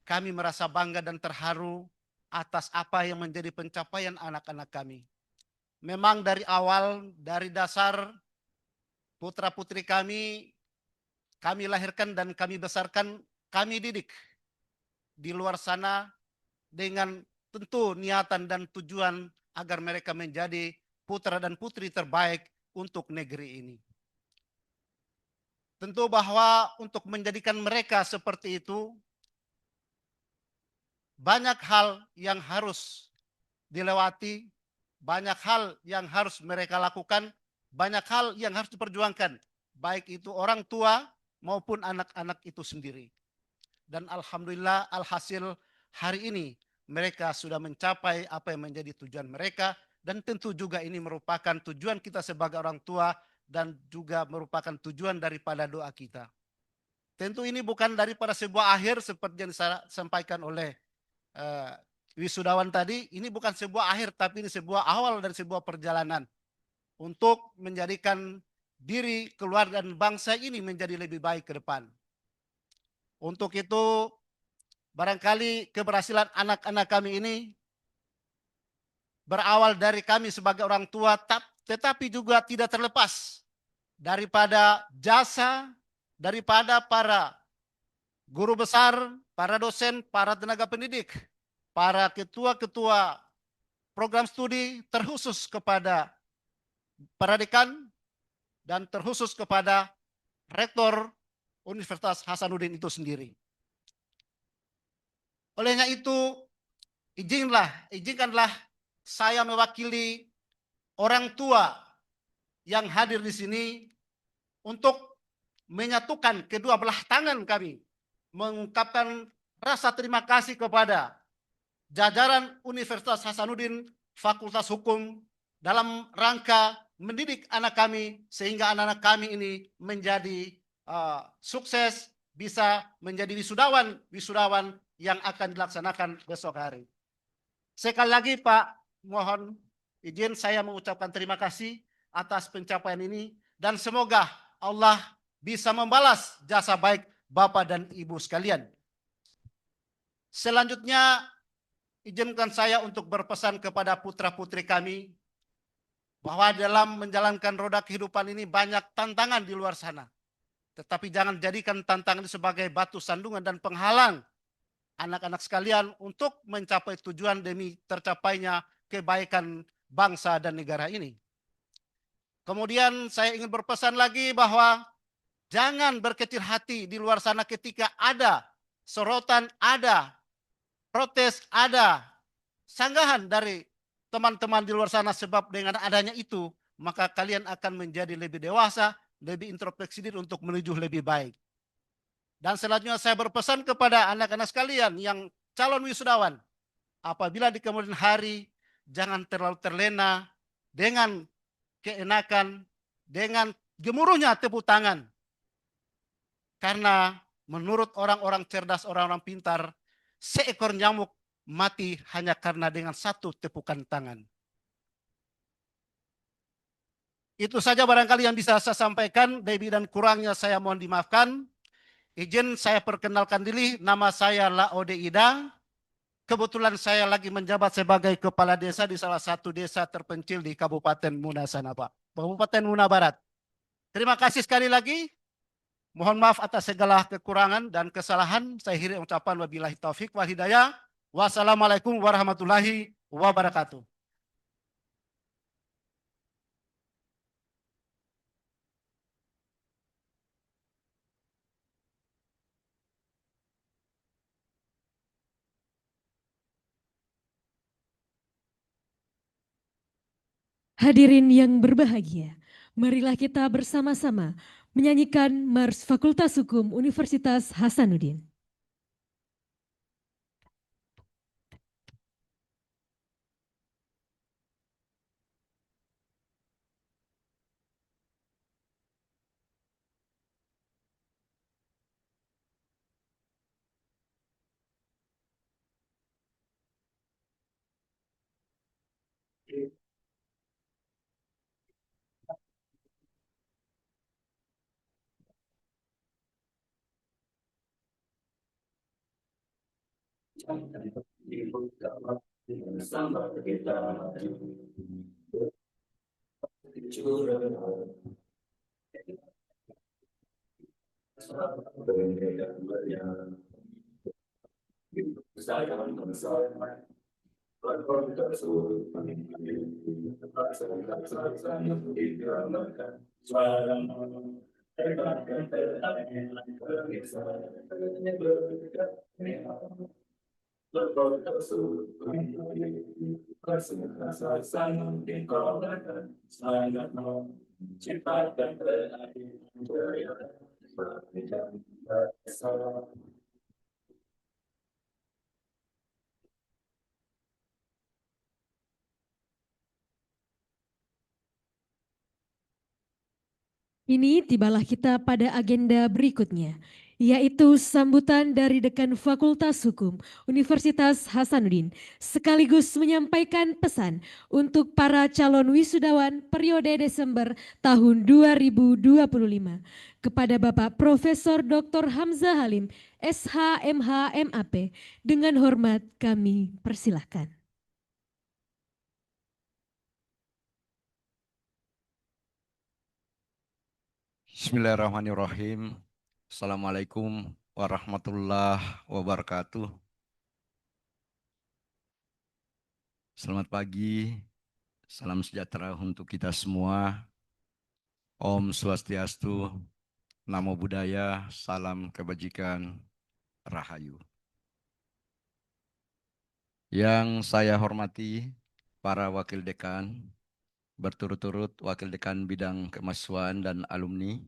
kami merasa bangga dan terharu atas apa yang menjadi pencapaian anak-anak kami. Memang dari awal, dari dasar putra-putri kami lahirkan dan kami besarkan, kami didik di luar sana dengan tentu niatan dan tujuan agar mereka menjadi putra dan putri terbaik untuk negeri ini. Tentu bahwa untuk menjadikan mereka seperti itu, banyak hal yang harus dilewati, banyak hal yang harus mereka lakukan, banyak hal yang harus diperjuangkan, baik itu orang tua maupun anak-anak itu sendiri. Dan alhamdulillah alhasil hari ini mereka sudah mencapai apa yang menjadi tujuan mereka dan tentu juga ini merupakan tujuan kita sebagai orang tua dan juga merupakan tujuan daripada doa kita. Tentu ini bukan daripada sebuah akhir seperti yang disampaikan oleh wisudawan tadi. Ini bukan sebuah akhir, tapi ini sebuah awal dari sebuah perjalanan untuk menjadikan diri, keluarga, dan bangsa ini menjadi lebih baik ke depan. Untuk itu, barangkali keberhasilan anak-anak kami ini berawal dari kami sebagai orang tua, tetapi juga tidak terlepas daripada jasa daripada para guru besar, para dosen, para tenaga pendidik, para ketua-ketua program studi, terkhusus kepada para dekan, dan terkhusus kepada rektor Universitas Hasanuddin itu sendiri. Olehnya itu, izinkanlah saya mewakili orang tua yang hadir di sini untuk menyatukan kedua belah tangan kami, mengungkapkan rasa terima kasih kepada jajaran Universitas Hasanuddin Fakultas Hukum dalam rangka mendidik anak kami sehingga anak-anak kami ini menjadi sukses, bisa menjadi wisudawan yang akan dilaksanakan besok hari. Sekali lagi Pak, mohon izin saya mengucapkan terima kasih atas pencapaian ini dan semoga Allah bisa membalas jasa baik Bapak dan Ibu sekalian. Selanjutnya, izinkan saya untuk berpesan kepada putra-putri kami bahwa dalam menjalankan roda kehidupan ini banyak tantangan di luar sana. Tetapi jangan jadikan tantangan itu sebagai batu sandungan dan penghalang anak-anak sekalian untuk mencapai tujuan demi tercapainya kebaikan bangsa dan negara ini. Kemudian saya ingin berpesan lagi bahwa jangan berkecil hati di luar sana ketika ada sorotan, ada protes, ada sanggahan dari teman-teman di luar sana, sebab dengan adanya itu maka kalian akan menjadi lebih dewasa, lebih introspeksi diri untuk menuju lebih baik. Dan selanjutnya saya berpesan kepada anak-anak sekalian yang calon wisudawan, apabila di kemudian hari jangan terlalu terlena dengan keenakan, dengan gemuruhnya tepuk tangan. Karena menurut orang-orang cerdas, orang-orang pintar, seekor nyamuk mati hanya karena dengan satu tepukan tangan. Itu saja barangkali yang bisa saya sampaikan. Lebih dan kurangnya saya mohon dimaafkan. Izin saya perkenalkan diri, nama saya Laode Ida. Kebetulan saya lagi menjabat sebagai kepala desa di salah satu desa terpencil di Kabupaten Muna sana, Pak. Kabupaten Muna Barat. Terima kasih sekali lagi. Mohon maaf atas segala kekurangan dan kesalahan. Saya akhiri ucapan wabillahi taufik wal hidayah. Wassalamualaikum warahmatullahi wabarakatuh. Hadirin yang berbahagia, marilah kita bersama-sama menyanyikan Mars Fakultas Hukum Universitas Hasanuddin. Kini tibalah kita pada agenda berikutnya, yaitu sambutan dari Dekan Fakultas Hukum Universitas Hasanuddin, sekaligus menyampaikan pesan untuk para calon wisudawan periode Desember tahun 2025 kepada Bapak Profesor Dr. Hamzah Halim, SH.MH MAP. Dengan hormat kami persilahkan. Bismillahirrahmanirrahim. Assalamualaikum warahmatullahi wabarakatuh. Selamat pagi, salam sejahtera untuk kita semua. Om Swastiastu, Namo Buddhaya, salam kebajikan, Rahayu. Yang saya hormati para wakil dekan, berturut-turut wakil dekan bidang kemahasiswaan dan alumni,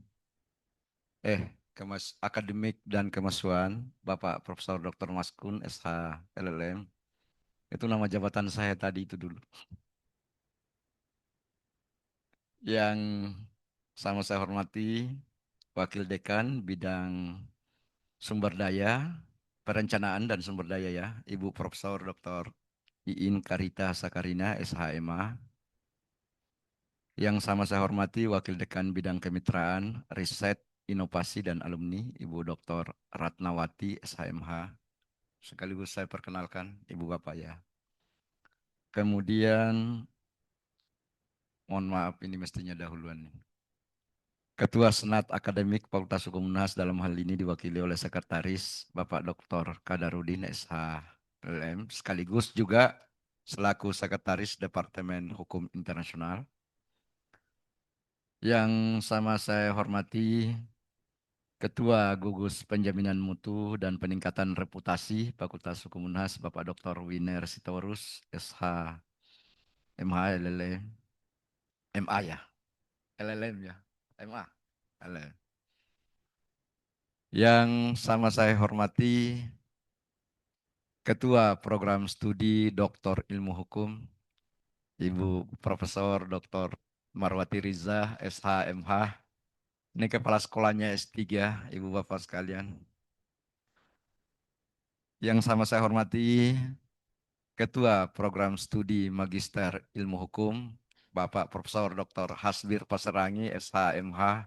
akademik dan kemahasiswaan, Bapak Profesor Dr. Maskun, SH LLM. Itu nama jabatan saya tadi itu dulu. Yang sama saya hormati wakil dekan bidang sumber daya, perencanaan dan sumber daya ya, Ibu Profesor Dr. Iin Karita Sakarina, SHMA. Yang sama saya hormati Wakil Dekan Bidang Kemitraan, Riset, Inovasi dan Alumni, Ibu Dr. Ratnawati, SHMH. Sekaligus saya perkenalkan Ibu Bapak ya. Kemudian, mohon maaf ini mestinya dahuluan. Ketua Senat Akademik Fakultas Hukum UNHAS dalam hal ini diwakili oleh Sekretaris Bapak Dr. Kadarudin, SH LM, sekaligus juga selaku Sekretaris Departemen Hukum Internasional. Yang sama saya hormati Ketua Gugus Penjaminan Mutu dan Peningkatan Reputasi Fakultas Hukum UNHAS Bapak Dr. Winer Sitorus, SH MH LLM, MA ya, LLM ya, MA LLM. Yang sama saya hormati Ketua Program Studi Doktor Ilmu Hukum Ibu Profesor Dr. Marwati Riza, SH MH. Ini kepala sekolahnya S3, Ibu Bapak sekalian. Yang sama saya hormati Ketua Program Studi Magister Ilmu Hukum, Bapak Profesor Dr. Hasbir Paserangi, SH MH.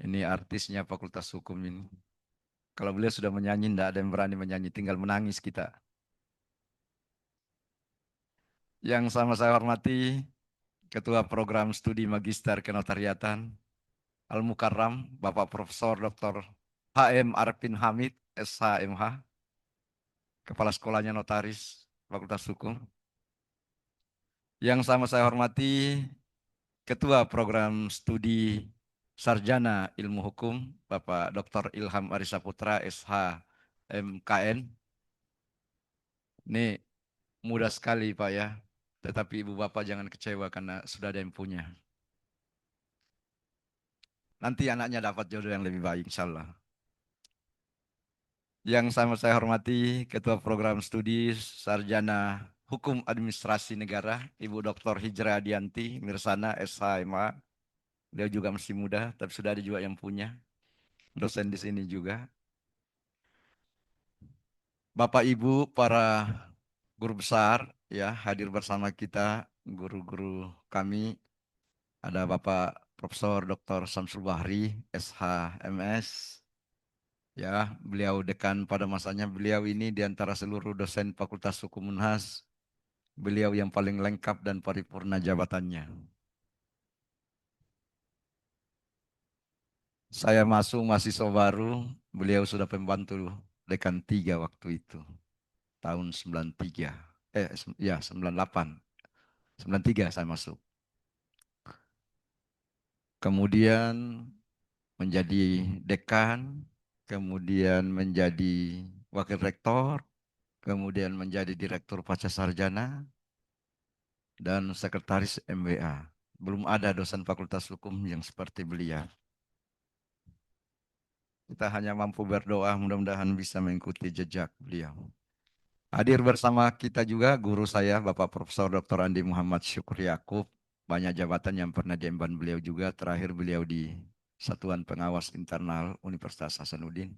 Ini artisnya Fakultas Hukum ini. Kalau beliau sudah menyanyi, tidak ada yang berani menyanyi, tinggal menangis kita. Yang sama saya hormati Ketua Program Studi Magister Kenotariatan, Al-Mukarram, Bapak Profesor Dr. HM Arifin Hamid, SHMH, Kepala Sekolahnya Notaris, Fakultas Hukum. Yang sama saya hormati Ketua Program Studi Sarjana Ilmu Hukum, Bapak Dr. Ilham Arisa Putra, SH MKN. Ini mudah sekali Pak ya, tetapi Ibu Bapak jangan kecewa karena sudah ada yang punya. Nanti anaknya dapat jodoh yang lebih baik insya Allah. Yang sama saya hormati Ketua Program Studi Sarjana Hukum Administrasi Negara, Ibu Dr. Hijra Adianti Mirsana, SHMA. Dia juga masih muda, tapi sudah ada juga yang punya. Dosen di sini juga. Bapak Ibu, para guru besar ya hadir bersama kita, guru-guru kami. Ada Bapak Profesor Dr. Samsul Bahri, SHMS. Ya, beliau dekan pada masanya. Beliau ini di antara seluruh dosen Fakultas Hukum UNHAS, beliau yang paling lengkap dan paripurna jabatannya. Saya masuk mahasiswa baru, beliau sudah pembantu dekan 3 waktu itu. Tahun 93, 98. 93 saya masuk. Kemudian menjadi dekan, kemudian menjadi wakil rektor, kemudian menjadi direktur pasca sarjana, dan sekretaris MWA. Belum ada dosen Fakultas Hukum yang seperti beliau. Kita hanya mampu berdoa, mudah-mudahan bisa mengikuti jejak beliau. Hadir bersama kita juga guru saya, Bapak Profesor Dr. Andi Muhammad Syukur Yakub, banyak jabatan yang pernah diemban beliau juga. Terakhir beliau di Satuan Pengawas Internal Universitas Hasanuddin.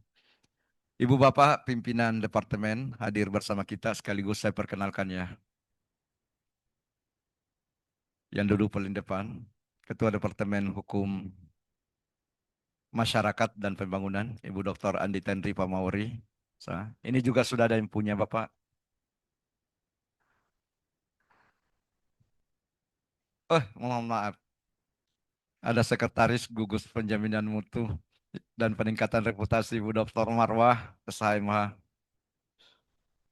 Ibu Bapak pimpinan departemen hadir bersama kita, sekaligus saya perkenalkan ya. Yang duduk paling depan, Ketua Departemen Hukum Masyarakat dan Pembangunan, Ibu Dr. Andi Tenri Pamauri. Ini juga sudah ada yang punya Bapak. Mohon maaf. Ada Sekretaris Gugus Penjaminan Mutu dan Peningkatan Reputasi Ibu Dr. Marwah SHMH.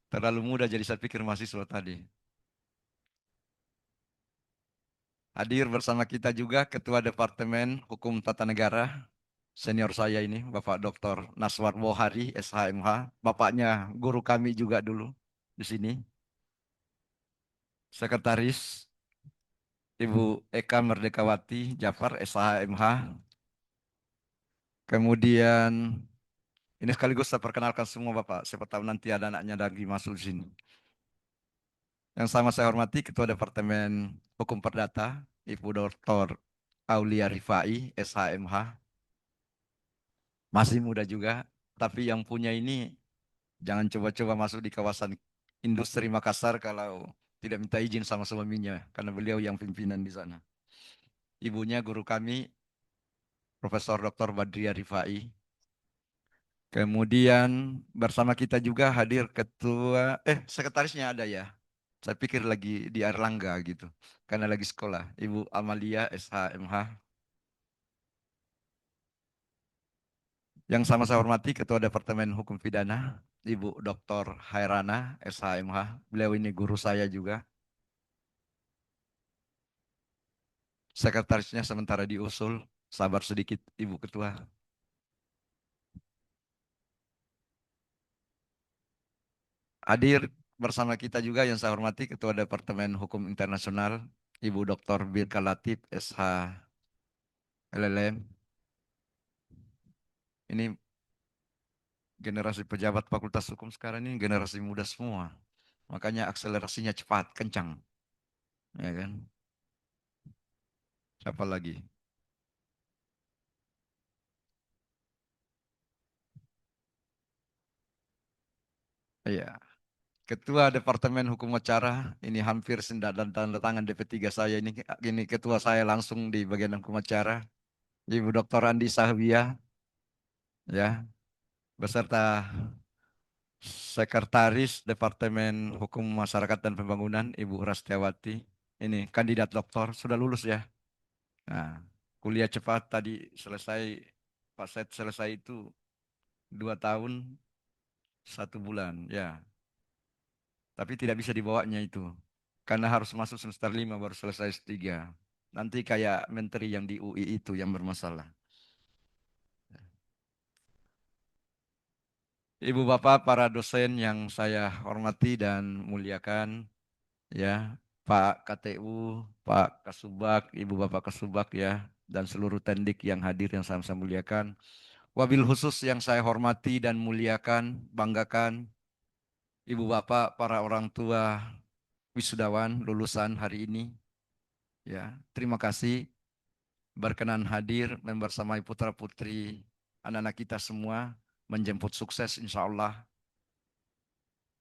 Terlalu muda jadi saya pikir mahasiswa tadi. Hadir bersama kita juga Ketua Departemen Hukum Tata Negara, senior saya ini, Bapak Dr. Naswar Bohari, SHMH. Bapaknya guru kami juga dulu di sini. Sekretaris Ibu Eka Merdekawati Jafar, SHMH. Kemudian ini sekaligus saya perkenalkan semua Bapak, siapa tahu nanti ada anaknya lagi masuk di sini. Yang sama saya hormati Ketua Departemen Hukum Perdata, Ibu Dr. Aulia Rifai, SHMH. Masih muda juga, tapi yang punya ini jangan coba-coba masuk di kawasan industri Makassar kalau tidak minta izin sama suaminya, karena beliau yang pimpinan di sana. Ibunya guru kami, Profesor Dr. Badria Rifai. Kemudian bersama kita juga hadir sekretarisnya ada ya. Saya pikir lagi di Erlangga gitu, karena lagi sekolah. Ibu Amalia SHMH. Yang sama saya hormati Ketua Departemen Hukum Pidana, Ibu Dr. Hairana SHMH. Beliau ini guru saya juga. Sekretarisnya sementara diusul. Sabar sedikit Ibu Ketua. Hadir bersama kita juga yang saya hormati Ketua Departemen Hukum Internasional, Ibu Dr. Birka Latif SH LLM. Ini generasi pejabat Fakultas Hukum sekarang ini generasi muda semua. Makanya akselerasinya cepat, kencang. Ya kan? Siapa lagi? Iya. Ketua Departemen Hukum Acara, ini hampir sendat dan tanda tangan DP3 saya ini ketua saya langsung di bagian hukum acara, Ibu Dr. Andi Sahwia, ya, beserta Sekretaris Departemen Hukum Masyarakat dan Pembangunan, Ibu Rastiawati. Ini kandidat doktor, sudah lulus ya. Nah, kuliah cepat tadi selesai, Pak Set selesai itu 2 tahun 1 bulan, ya. Tapi tidak bisa dibawanya itu. Karena harus masuk semester 5 baru selesai S3. Nanti kayak menteri yang di UI itu yang bermasalah. Ibu Bapak para dosen yang saya hormati dan muliakan, ya, Pak KTU, Pak Kasubag, Ibu Bapak Kasubag ya, dan seluruh tendik yang hadir yang saya muliakan. Wabil khusus yang saya hormati dan muliakan, banggakan, Ibu Bapak para orang tua wisudawan lulusan hari ini. Ya, terima kasih berkenan hadir membersamai putra-putri anak-anak kita semua menjemput sukses insya Allah.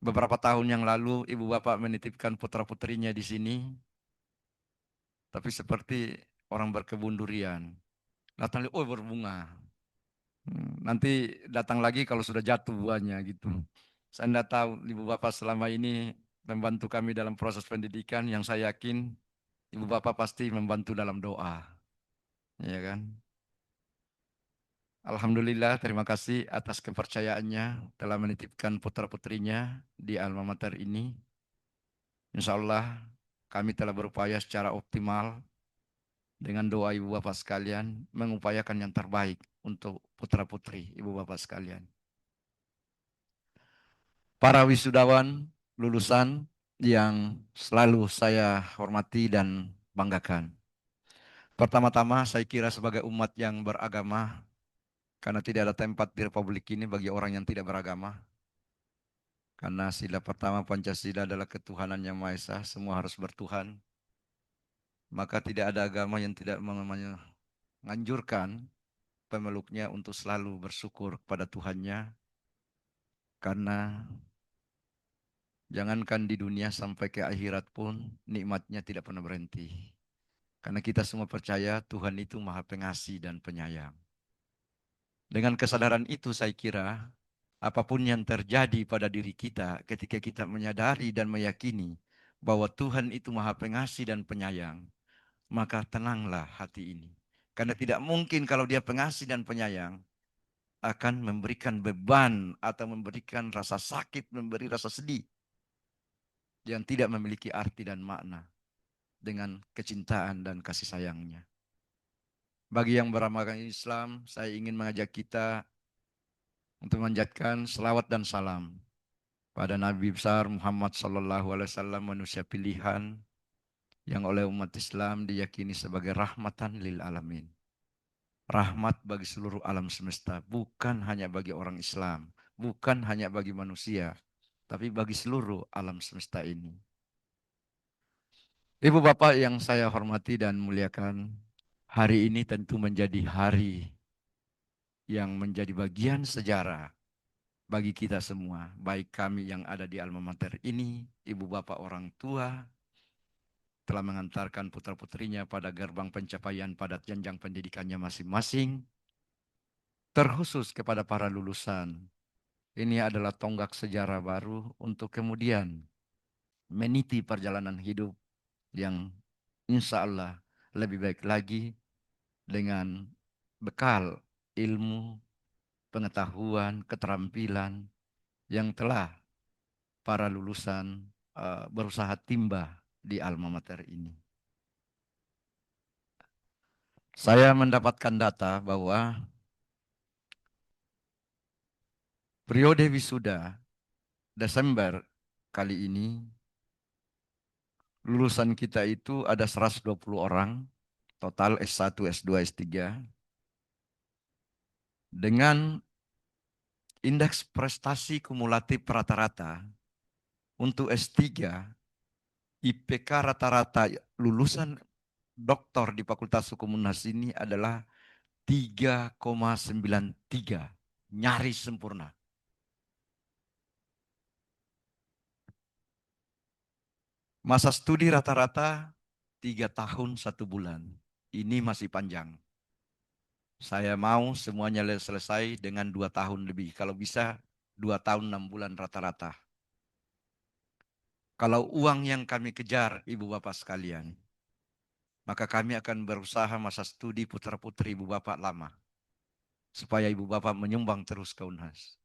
Beberapa tahun yang lalu Ibu Bapak menitipkan putra-putrinya di sini. Tapi seperti orang berkebun durian. Datang, oh berbunga. Nanti datang lagi kalau sudah jatuh buahnya gitu. Saya tidak tahu Ibu Bapak selama ini membantu kami dalam proses pendidikan yang saya yakin Ibu Bapak pasti membantu dalam doa. Ya kan? Alhamdulillah, terima kasih atas kepercayaannya telah menitipkan putra-putrinya di alma mater ini. Insya Allah kami telah berupaya secara optimal dengan doa Ibu Bapak sekalian mengupayakan yang terbaik untuk putra-putri Ibu Bapak sekalian. Para wisudawan lulusan yang selalu saya hormati dan banggakan. Pertama-tama saya kira sebagai umat yang beragama, karena tidak ada tempat di Republik ini bagi orang yang tidak beragama. Karena sila pertama Pancasila adalah ketuhanan yang Maha Esa, semua harus bertuhan. maka tidak ada agama yang tidak menganjurkan pemeluknya untuk selalu bersyukur kepada Tuhannya, karena jangankan di dunia sampai ke akhirat pun nikmatnya tidak pernah berhenti. Karena kita semua percaya Tuhan itu Maha Pengasih dan Penyayang. Dengan kesadaran itu saya kira apapun yang terjadi pada diri kita ketika kita menyadari dan meyakini bahwa Tuhan itu Maha Pengasih dan Penyayang, maka tenanglah hati ini. Karena tidak mungkin kalau Dia pengasih dan penyayang akan memberikan beban atau memberikan rasa sakit, memberi rasa sedih yang tidak memiliki arti dan makna dengan kecintaan dan kasih sayangnya. Bagi yang beramalkan Islam, saya ingin mengajak kita untuk memanjatkan selawat dan salam pada Nabi besar Muhammad SAW, manusia pilihan yang oleh umat Islam diyakini sebagai rahmatan lil alamin. Rahmat bagi seluruh alam semesta, bukan hanya bagi orang Islam, bukan hanya bagi manusia, tapi bagi seluruh alam semesta ini. Ibu bapak yang saya hormati dan muliakan, hari ini tentu menjadi hari yang menjadi bagian sejarah bagi kita semua, baik kami yang ada di alma mater ini, ibu bapak orang tua, telah mengantarkan putra-putrinya pada gerbang pencapaian pada jenjang pendidikannya masing-masing, terkhusus kepada para lulusan. Ini adalah tonggak sejarah baru untuk kemudian meniti perjalanan hidup yang insya Allah lebih baik lagi dengan bekal ilmu, pengetahuan, keterampilan yang telah para lulusan berusaha timba di alma mater ini. Saya mendapatkan data bahwa periode wisuda Desember kali ini lulusan kita itu ada 120 orang, total S1, S2, S3, dengan indeks prestasi kumulatif rata-rata untuk S3, IPK rata-rata lulusan doktor di Fakultas Hukum Unhas ini adalah 3,93, nyaris sempurna. Masa studi rata-rata 3 tahun 1 bulan. Ini masih panjang. Saya mau semuanya selesai dengan 2 tahun lebih. Kalau bisa 2 tahun 6 bulan rata-rata. Kalau uang yang kami kejar, ibu bapak sekalian, maka kami akan berusaha masa studi putra-putri ibu bapak lama. Supaya ibu bapak menyumbang terus ke Unhas.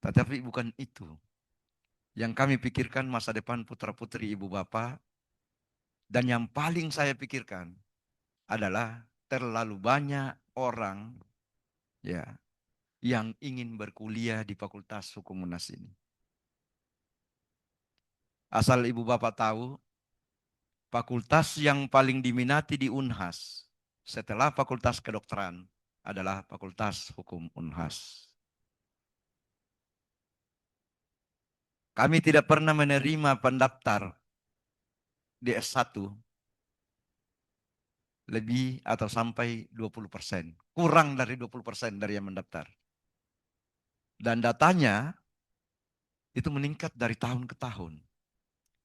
Tetapi bukan itu. Yang kami pikirkan masa depan putra-putri ibu bapak. Dan yang paling saya pikirkan adalah terlalu banyak orang ya yang ingin berkuliah di Fakultas Hukum Unhas ini. Asal ibu bapak tahu, fakultas yang paling diminati di Unhas setelah Fakultas Kedokteran adalah Fakultas Hukum Unhas. Kami tidak pernah menerima pendaftar di S1 lebih atau sampai 20%. Kurang dari 20% dari yang mendaftar. Dan datanya itu meningkat dari tahun ke tahun.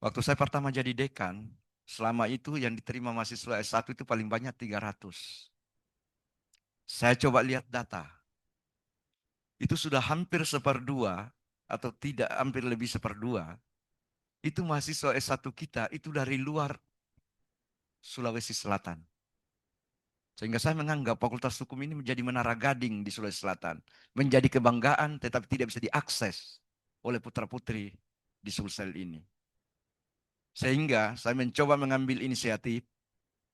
Waktu saya pertama jadi dekan, selama itu yang diterima mahasiswa S1 itu paling banyak 300. Saya coba lihat data. Itu sudah hampir 1/2 atau tidak hampir lebih 1/2. Itu mahasiswa S1 kita itu dari luar Sulawesi Selatan. Sehingga saya menganggap Fakultas Hukum ini menjadi menara gading di Sulawesi Selatan. Menjadi kebanggaan tetapi tidak bisa diakses oleh putra-putri di Sulsel ini. Sehingga saya mencoba mengambil inisiatif,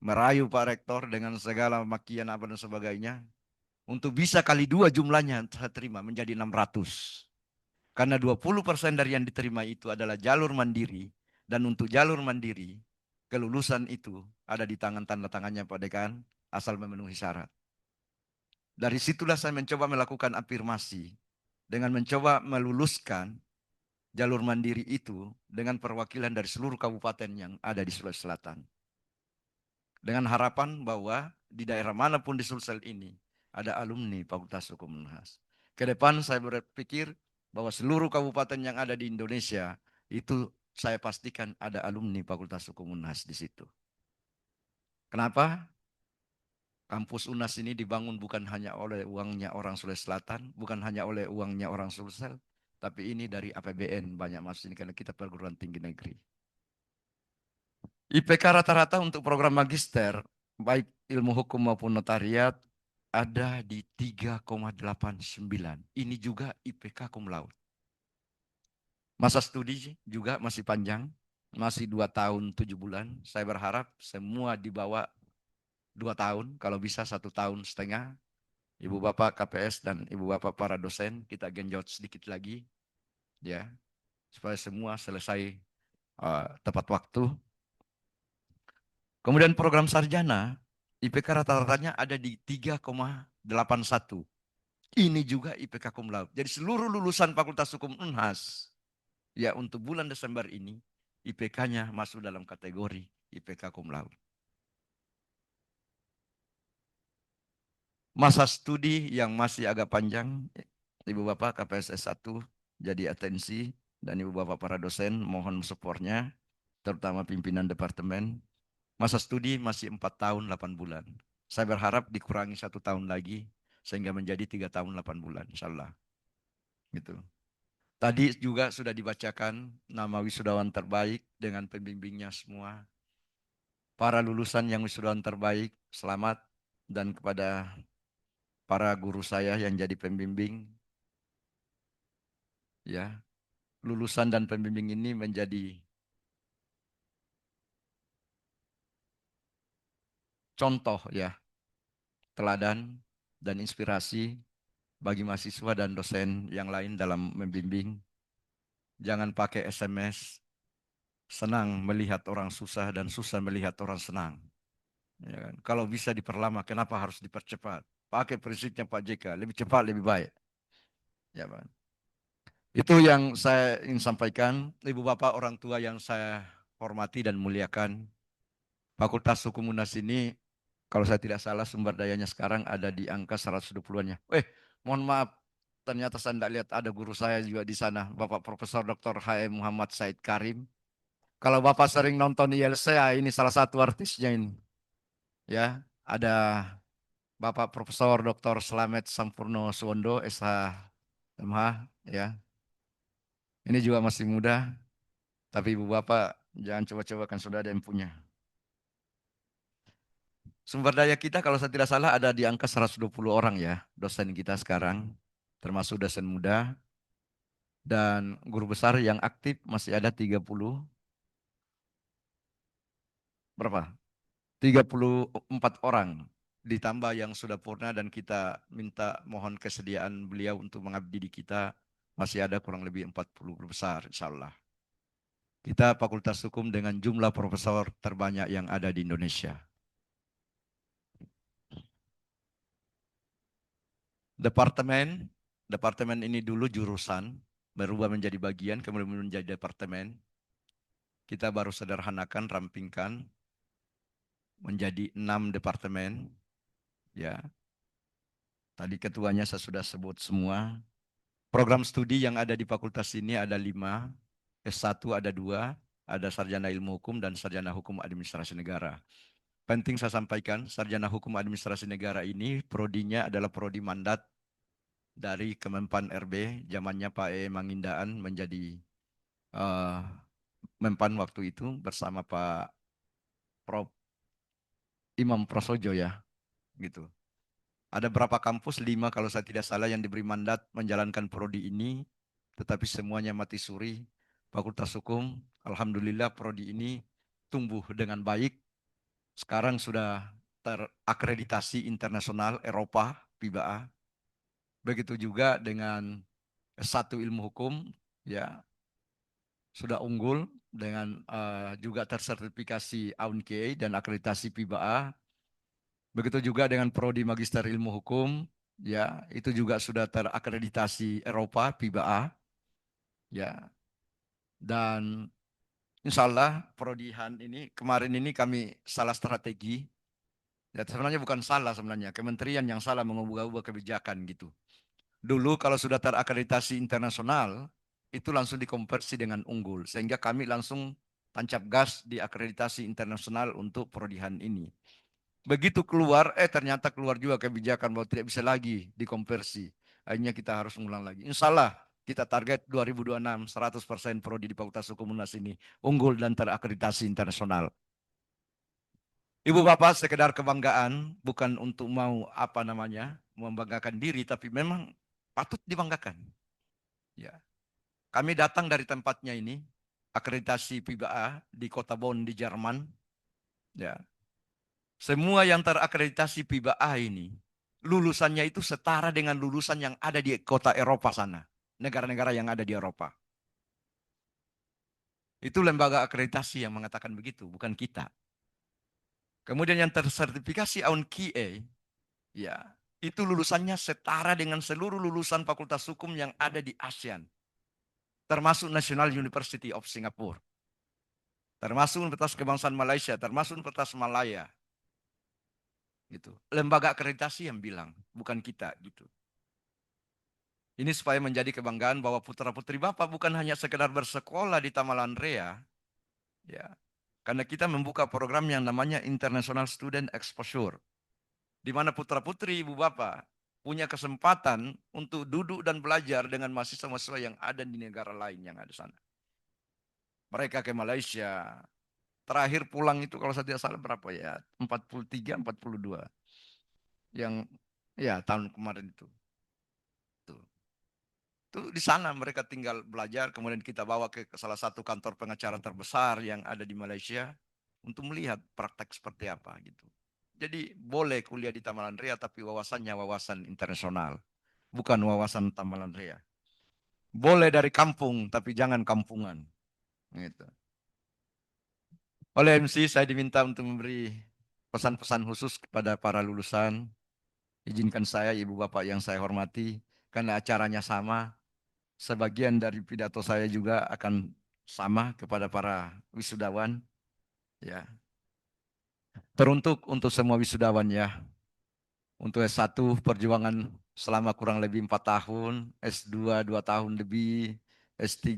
merayu Pak Rektor dengan segala makian apa dan sebagainya, untuk bisa kali 2 jumlahnya saya terima menjadi 600. Karena 20% dari yang diterima itu adalah jalur mandiri, dan untuk jalur mandiri, kelulusan itu ada di tangan tanda tangannya Pak Dekan, asal memenuhi syarat. Dari situlah saya mencoba melakukan afirmasi, dengan mencoba meluluskan jalur mandiri itu dengan perwakilan dari seluruh kabupaten yang ada di Sulawesi Selatan. Dengan harapan bahwa di daerah manapun di Sulsel ini ada alumni Fakultas Hukum Unhas. Ke depan saya berpikir bahwa seluruh kabupaten yang ada di Indonesia itu saya pastikan ada alumni Fakultas Hukum Unhas di situ. Kenapa? Kampus UNAS ini dibangun bukan hanya oleh uangnya orang Sulawesi Selatan, bukan hanya oleh uangnya orang Sulsel, tapi ini dari APBN banyak masuk ini karena kita perguruan tinggi negeri. IPK rata-rata untuk program magister, baik ilmu hukum maupun notariat, ada di 3,89. Ini juga IPK cum laude. Masa studi juga masih panjang, masih 2 tahun 7 bulan. Saya berharap semua di bawah 2 tahun, kalau bisa 1 tahun setengah. Ibu Bapak KPS dan Ibu Bapak para dosen, kita genjot sedikit lagi, ya, supaya semua selesai tepat waktu. Kemudian program sarjana, IPK rata-ratanya ada di 3,81. Ini juga IPK cum laude. Jadi seluruh lulusan Fakultas Hukum Unhas, ya untuk bulan Desember ini, IPK-nya masuk dalam kategori IPK cum laude. Masa studi yang masih agak panjang, Ibu Bapak KPS S1 jadi atensi, dan Ibu Bapak para dosen mohon supportnya, terutama pimpinan departemen. Masa studi masih 4 tahun 8 bulan. Saya berharap dikurangi 1 tahun lagi, sehingga menjadi 3 tahun 8 bulan, insya Allah. Gitu. Tadi juga sudah dibacakan nama wisudawan terbaik dengan pembimbingnya semua. Para lulusan yang wisudawan terbaik, selamat. Dan kepada para guru saya yang jadi pembimbing, ya, lulusan dan pembimbing ini menjadi contoh, ya, teladan dan inspirasi bagi mahasiswa dan dosen yang lain dalam membimbing. Jangan pakai SMS, senang melihat orang susah dan susah melihat orang senang. Ya kan? Kalau bisa diperlama, kenapa harus dipercepat? Pakai prinsipnya Pak JK, lebih cepat lebih baik. Ya, Pak. Itu yang saya ingin sampaikan. Ibu Bapak orang tua yang saya hormati dan muliakan, Fakultas Hukum UNAS ini, kalau saya tidak salah sumber dayanya sekarang ada di angka 120-annya. Mohon maaf, ternyata saya tidak lihat ada guru saya juga di sana, Bapak Profesor Dr. H.M. Muhammad Said Karim. Kalau Bapak sering nonton ILC, ini salah satu artisnya ini. Ya, ada Bapak Profesor Dr. Slamet Sampurno Suwondo, SH.MH, ya. Ini juga masih muda, tapi Ibu Bapak jangan coba-coba, kan sudah ada yang punya. Sumber daya kita kalau saya tidak salah ada di angka 120 orang, ya, dosen kita sekarang, termasuk dosen muda. Dan guru besar yang aktif masih ada 30, berapa? 34 orang. Ditambah yang sudah purna dan kita minta mohon kesediaan beliau untuk mengabdi di kita, masih ada kurang lebih 40 guru besar, insya Allah. Kita Fakultas Hukum dengan jumlah profesor terbanyak yang ada di Indonesia. Departemen ini dulu jurusan, berubah menjadi bagian, kemudian menjadi departemen. Kita baru sederhanakan, rampingkan, menjadi 6 departemen. Ya, tadi ketuanya saya sudah sebut semua. Program studi yang ada di fakultas ini ada 5, S1 ada 2, ada sarjana ilmu hukum dan sarjana hukum administrasi negara. Penting saya sampaikan, sarjana hukum administrasi negara ini prodinya adalah prodi mandat dari Kemenpan RB, zamannya Pak E. Mangindaan menjadi Menpan waktu itu bersama Pak Prof. Imam Prasojo, ya, gitu. Ada berapa kampus, 5 kalau saya tidak salah, yang diberi mandat menjalankan prodi ini, tetapi semuanya mati suri. Fakultas Hukum, alhamdulillah prodi ini tumbuh dengan baik. Sekarang sudah terakreditasi internasional Eropa, PIBA. Begitu juga dengan S1 ilmu hukum, ya, sudah unggul dengan juga tersertifikasi AUNKEI dan akreditasi PIBA. Begitu juga dengan prodi magister ilmu hukum, ya, itu juga sudah terakreditasi Eropa, PIBA, ya. Dan insya Allah prodihan ini kemarin ini kami salah strategi. Ya, sebenarnya bukan salah sebenarnya, kementerian yang salah mengubah-ubah kebijakan gitu. Dulu kalau sudah terakreditasi internasional, itu langsung dikonversi dengan unggul. Sehingga kami langsung tancap gas di akreditasi internasional untuk prodihan ini. Begitu keluar, ternyata keluar juga kebijakan bahwa tidak bisa lagi dikonversi. Akhirnya kita harus mengulang lagi. Insya Allah kita target 2026 100% prodi di Fakultas Hukum UNAS ini unggul dan terakreditasi internasional. Ibu Bapak, sekedar kebanggaan, bukan untuk mau membanggakan diri, tapi memang patut dibanggakan. Ya, kami datang dari tempatnya ini, akreditasi PIBA di Kota Bonn di Jerman. Ya, semua yang terakreditasi PIBA ini, lulusannya itu setara dengan lulusan yang ada di kota Eropa sana, negara-negara yang ada di Eropa. Itu lembaga akreditasi yang mengatakan begitu, bukan kita. Kemudian yang tersertifikasi UNCIE, ya, itu lulusannya setara dengan seluruh lulusan Fakultas Hukum yang ada di ASEAN. Termasuk National University of Singapore. Termasuk Universitas Kebangsaan Malaysia, termasuk Universitas Malaya. Gitu. Lembaga akreditasi yang bilang, bukan kita gitu. Ini supaya menjadi kebanggaan bahwa putra-putri Bapak bukan hanya sekedar bersekolah di Tamalan Rea, ya. Karena kita membuka program yang namanya International Student Exposure, di mana putra-putri Ibu Bapak punya kesempatan untuk duduk dan belajar dengan mahasiswa-mahasiswa yang ada di negara lain yang ada sana. Mereka ke Malaysia. Terakhir pulang itu kalau saya tidak salah berapa ya? 43, 42. Yang ya tahun kemarin itu. Itu di sana mereka tinggal belajar, kemudian kita bawa ke salah satu kantor pengacara terbesar yang ada di Malaysia untuk melihat praktek seperti apa gitu. Jadi boleh kuliah di Tamalan Rea tapi wawasannya wawasan internasional, bukan wawasan Tamalan Rea. Boleh dari kampung tapi jangan kampungan. Gitu. Oleh MC saya diminta untuk memberi pesan-pesan khusus kepada para lulusan. Izinkan saya Ibu Bapak yang saya hormati, karena acaranya sama, sebagian dari pidato saya juga akan sama kepada para wisudawan. Ya. Teruntuk untuk semua wisudawan ya. Untuk S1 perjuangan selama kurang lebih 4 tahun, S2 2 tahun lebih, S3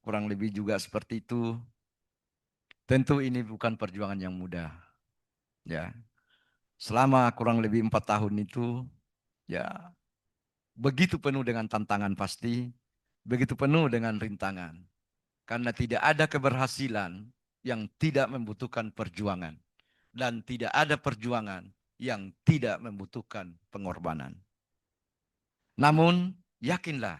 kurang lebih juga seperti itu. Tentu ini bukan perjuangan yang mudah. Ya. Selama kurang lebih 4 tahun itu, ya begitu penuh dengan tantangan pasti, begitu penuh dengan rintangan. Karena tidak ada keberhasilan yang tidak membutuhkan perjuangan. Dan tidak ada perjuangan yang tidak membutuhkan pengorbanan. Namun, yakinlah,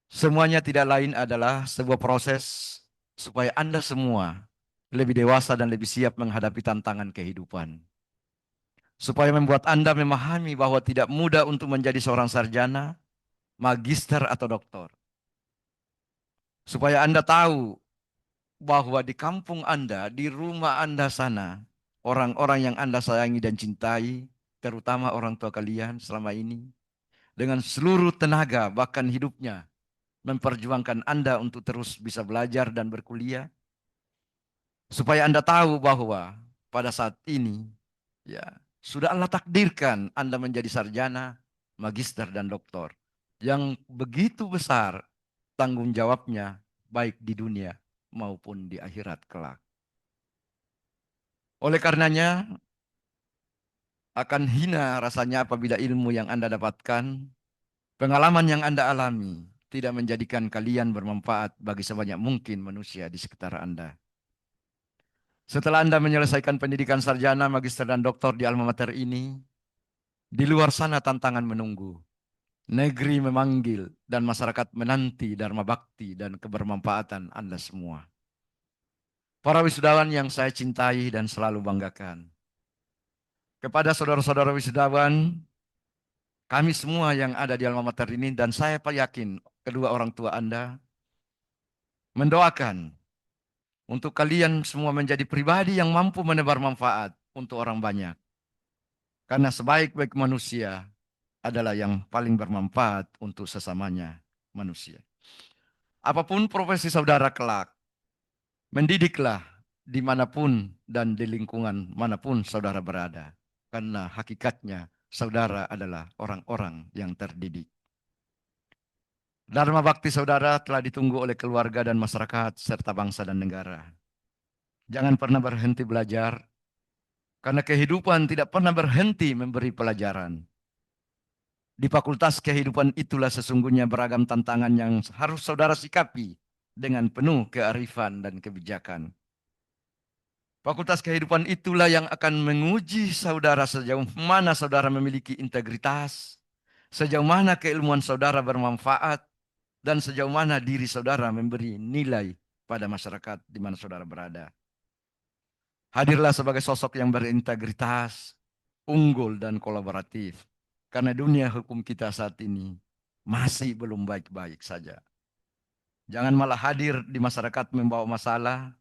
semuanya tidak lain adalah sebuah proses supaya Anda semua lebih dewasa dan lebih siap menghadapi tantangan kehidupan. Supaya membuat Anda memahami bahwa tidak mudah untuk menjadi seorang sarjana, magister atau doktor. Supaya Anda tahu bahwa di kampung Anda, di rumah Anda sana, orang-orang yang Anda sayangi dan cintai, terutama orang tua kalian selama ini, dengan seluruh tenaga bahkan hidupnya, memperjuangkan Anda untuk terus bisa belajar dan berkuliah. Supaya Anda tahu bahwa pada saat ini, ya, sudah Allah takdirkan Anda menjadi sarjana, magister, dan doktor. Yang begitu besar tanggung jawabnya baik di dunia maupun di akhirat kelak. Oleh karenanya, akan hina rasanya apabila ilmu yang Anda dapatkan, pengalaman yang Anda alami, tidak menjadikan kalian bermanfaat bagi sebanyak mungkin manusia di sekitar Anda. Setelah Anda menyelesaikan pendidikan sarjana, magister, dan doktor di alma mater ini, di luar sana tantangan menunggu. Negeri memanggil dan masyarakat menanti dharma bakti dan kebermanfaatan Anda semua. Para wisudawan yang saya cintai dan selalu banggakan. Kepada saudara-saudara wisudawan, kami semua yang ada di alma mater ini, dan saya yakin kedua orang tua Anda, mendoakan untuk kalian semua menjadi pribadi yang mampu menebar manfaat untuk orang banyak. Karena sebaik-baik manusia adalah yang paling bermanfaat untuk sesamanya manusia. apapun profesi saudara kelak, mendidiklah dimanapun dan di lingkungan manapun saudara berada. Karena hakikatnya saudara adalah orang-orang yang terdidik. Dharma bakti saudara telah ditunggu oleh keluarga dan masyarakat serta bangsa dan negara. Jangan pernah berhenti belajar, karena kehidupan tidak pernah berhenti memberi pelajaran. Di fakultas kehidupan itulah sesungguhnya beragam tantangan yang harus saudara sikapi dengan penuh kearifan dan kebijakan. Fakultas kehidupan itulah yang akan menguji saudara sejauh mana saudara memiliki integritas, sejauh mana keilmuan saudara bermanfaat, dan sejauh mana diri saudara memberi nilai pada masyarakat di mana saudara berada. Hadirlah sebagai sosok yang berintegritas, unggul dan kolaboratif. Karena dunia hukum kita saat ini masih belum baik-baik saja. Jangan malah hadir di masyarakat membawa masalah,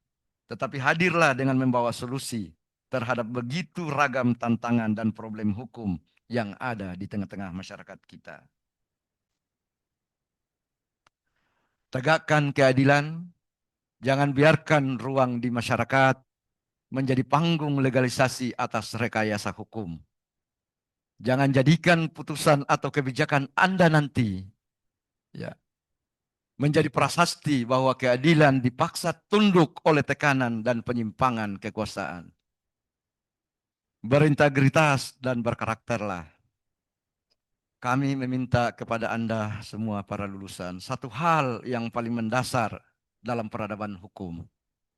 tetapi hadirlah dengan membawa solusi terhadap begitu ragam tantangan dan problem hukum yang ada di tengah-tengah masyarakat kita. Tegakkan keadilan, jangan biarkan ruang di masyarakat menjadi panggung legalisasi atas rekayasa hukum. Jangan jadikan putusan atau kebijakan Anda nanti menjadi prasasti bahwa keadilan dipaksa tunduk oleh tekanan dan penyimpangan kekuasaan. Berintegritas dan berkarakterlah. Kami meminta kepada Anda semua para lulusan satu hal yang paling mendasar dalam peradaban hukum,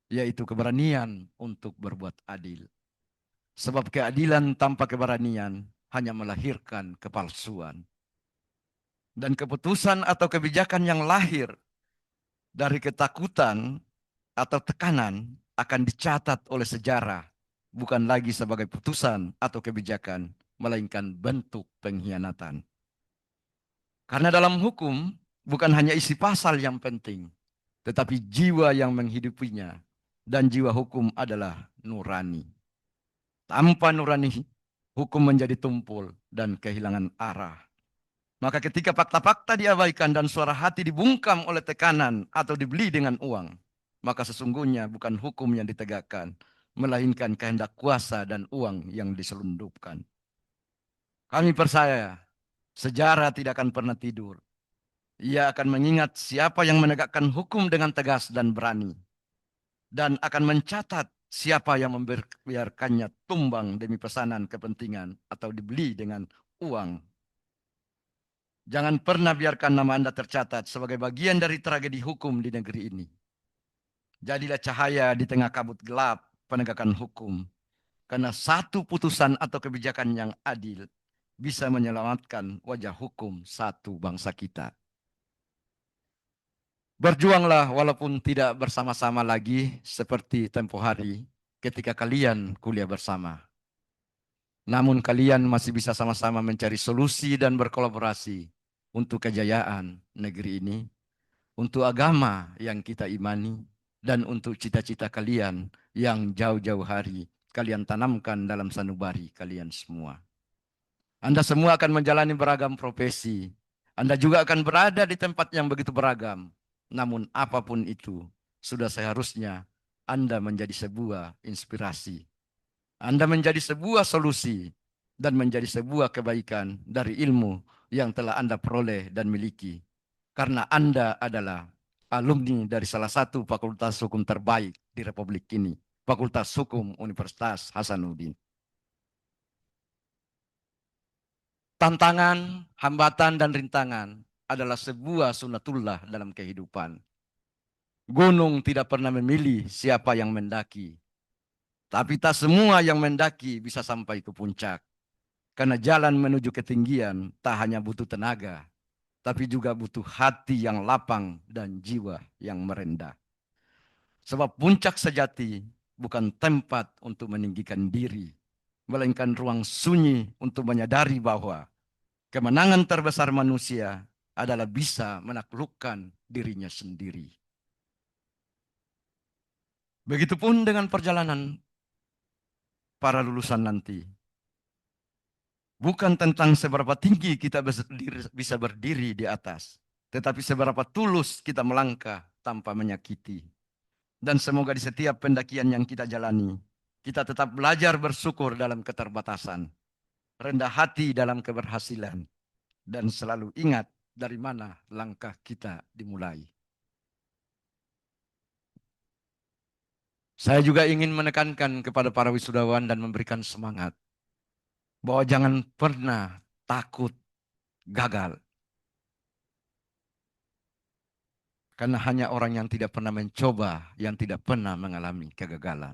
yaitu keberanian untuk berbuat adil. Sebab keadilan tanpa keberanian hanya melahirkan kepalsuan. Dan keputusan atau kebijakan yang lahir dari ketakutan atau tekanan akan dicatat oleh sejarah, bukan lagi sebagai putusan atau kebijakan, melainkan bentuk pengkhianatan. Karena dalam hukum bukan hanya isi pasal yang penting, tetapi jiwa yang menghidupinya, dan jiwa hukum adalah nurani. Tanpa nurani, hukum menjadi tumpul dan kehilangan arah. Maka ketika fakta-fakta diabaikan dan suara hati dibungkam oleh tekanan atau dibeli dengan uang, maka sesungguhnya bukan hukum yang ditegakkan, melainkan kehendak kuasa dan uang yang diselundupkan. Kami percaya, sejarah tidak akan pernah tidur. Ia akan mengingat siapa yang menegakkan hukum dengan tegas dan berani. Dan akan mencatat siapa yang membiarkannya tumbang demi pesanan kepentingan atau dibeli dengan uang. Jangan pernah biarkan nama Anda tercatat sebagai bagian dari tragedi hukum di negeri ini. Jadilah cahaya di tengah kabut gelap penegakan hukum. Karena satu putusan atau kebijakan yang adil bisa menyelamatkan wajah hukum satu bangsa kita. Berjuanglah walaupun tidak bersama-sama lagi seperti tempo hari ketika kalian kuliah bersama. Namun kalian masih bisa sama-sama mencari solusi dan berkolaborasi untuk kejayaan negeri ini, untuk agama yang kita imani, dan untuk cita-cita kalian yang jauh-jauh hari kalian tanamkan dalam sanubari kalian semua. Anda semua akan menjalani beragam profesi. Anda juga akan berada di tempat yang begitu beragam. Namun apapun itu, sudah seharusnya Anda menjadi sebuah inspirasi. Anda menjadi sebuah solusi dan menjadi sebuah kebaikan dari ilmu yang telah Anda peroleh dan miliki. Karena Anda adalah alumni dari salah satu fakultas hukum terbaik di Republik ini, Fakultas Hukum Universitas Hasanuddin. Tantangan, hambatan, dan rintangan adalah sebuah sunatullah dalam kehidupan. Gunung tidak pernah memilih siapa yang mendaki. Tapi tak semua yang mendaki bisa sampai ke puncak. Karena jalan menuju ketinggian tak hanya butuh tenaga, tapi juga butuh hati yang lapang dan jiwa yang merendah. Sebab puncak sejati bukan tempat untuk meninggikan diri, melainkan ruang sunyi untuk menyadari bahwa kemenangan terbesar manusia adalah bisa menaklukkan dirinya sendiri. Begitupun dengan perjalanan para lulusan nanti. Bukan tentang seberapa tinggi kita bisa berdiri di atas, tetapi seberapa tulus kita melangkah tanpa menyakiti. Dan semoga di setiap pendakian yang kita jalani, kita tetap belajar bersyukur dalam keterbatasan, rendah hati dalam keberhasilan, dan selalu ingat dari mana langkah kita dimulai. Saya juga ingin menekankan kepada para wisudawan dan memberikan semangat bahwa jangan pernah takut gagal. Karena hanya orang yang tidak pernah mencoba, yang tidak pernah mengalami kegagalan.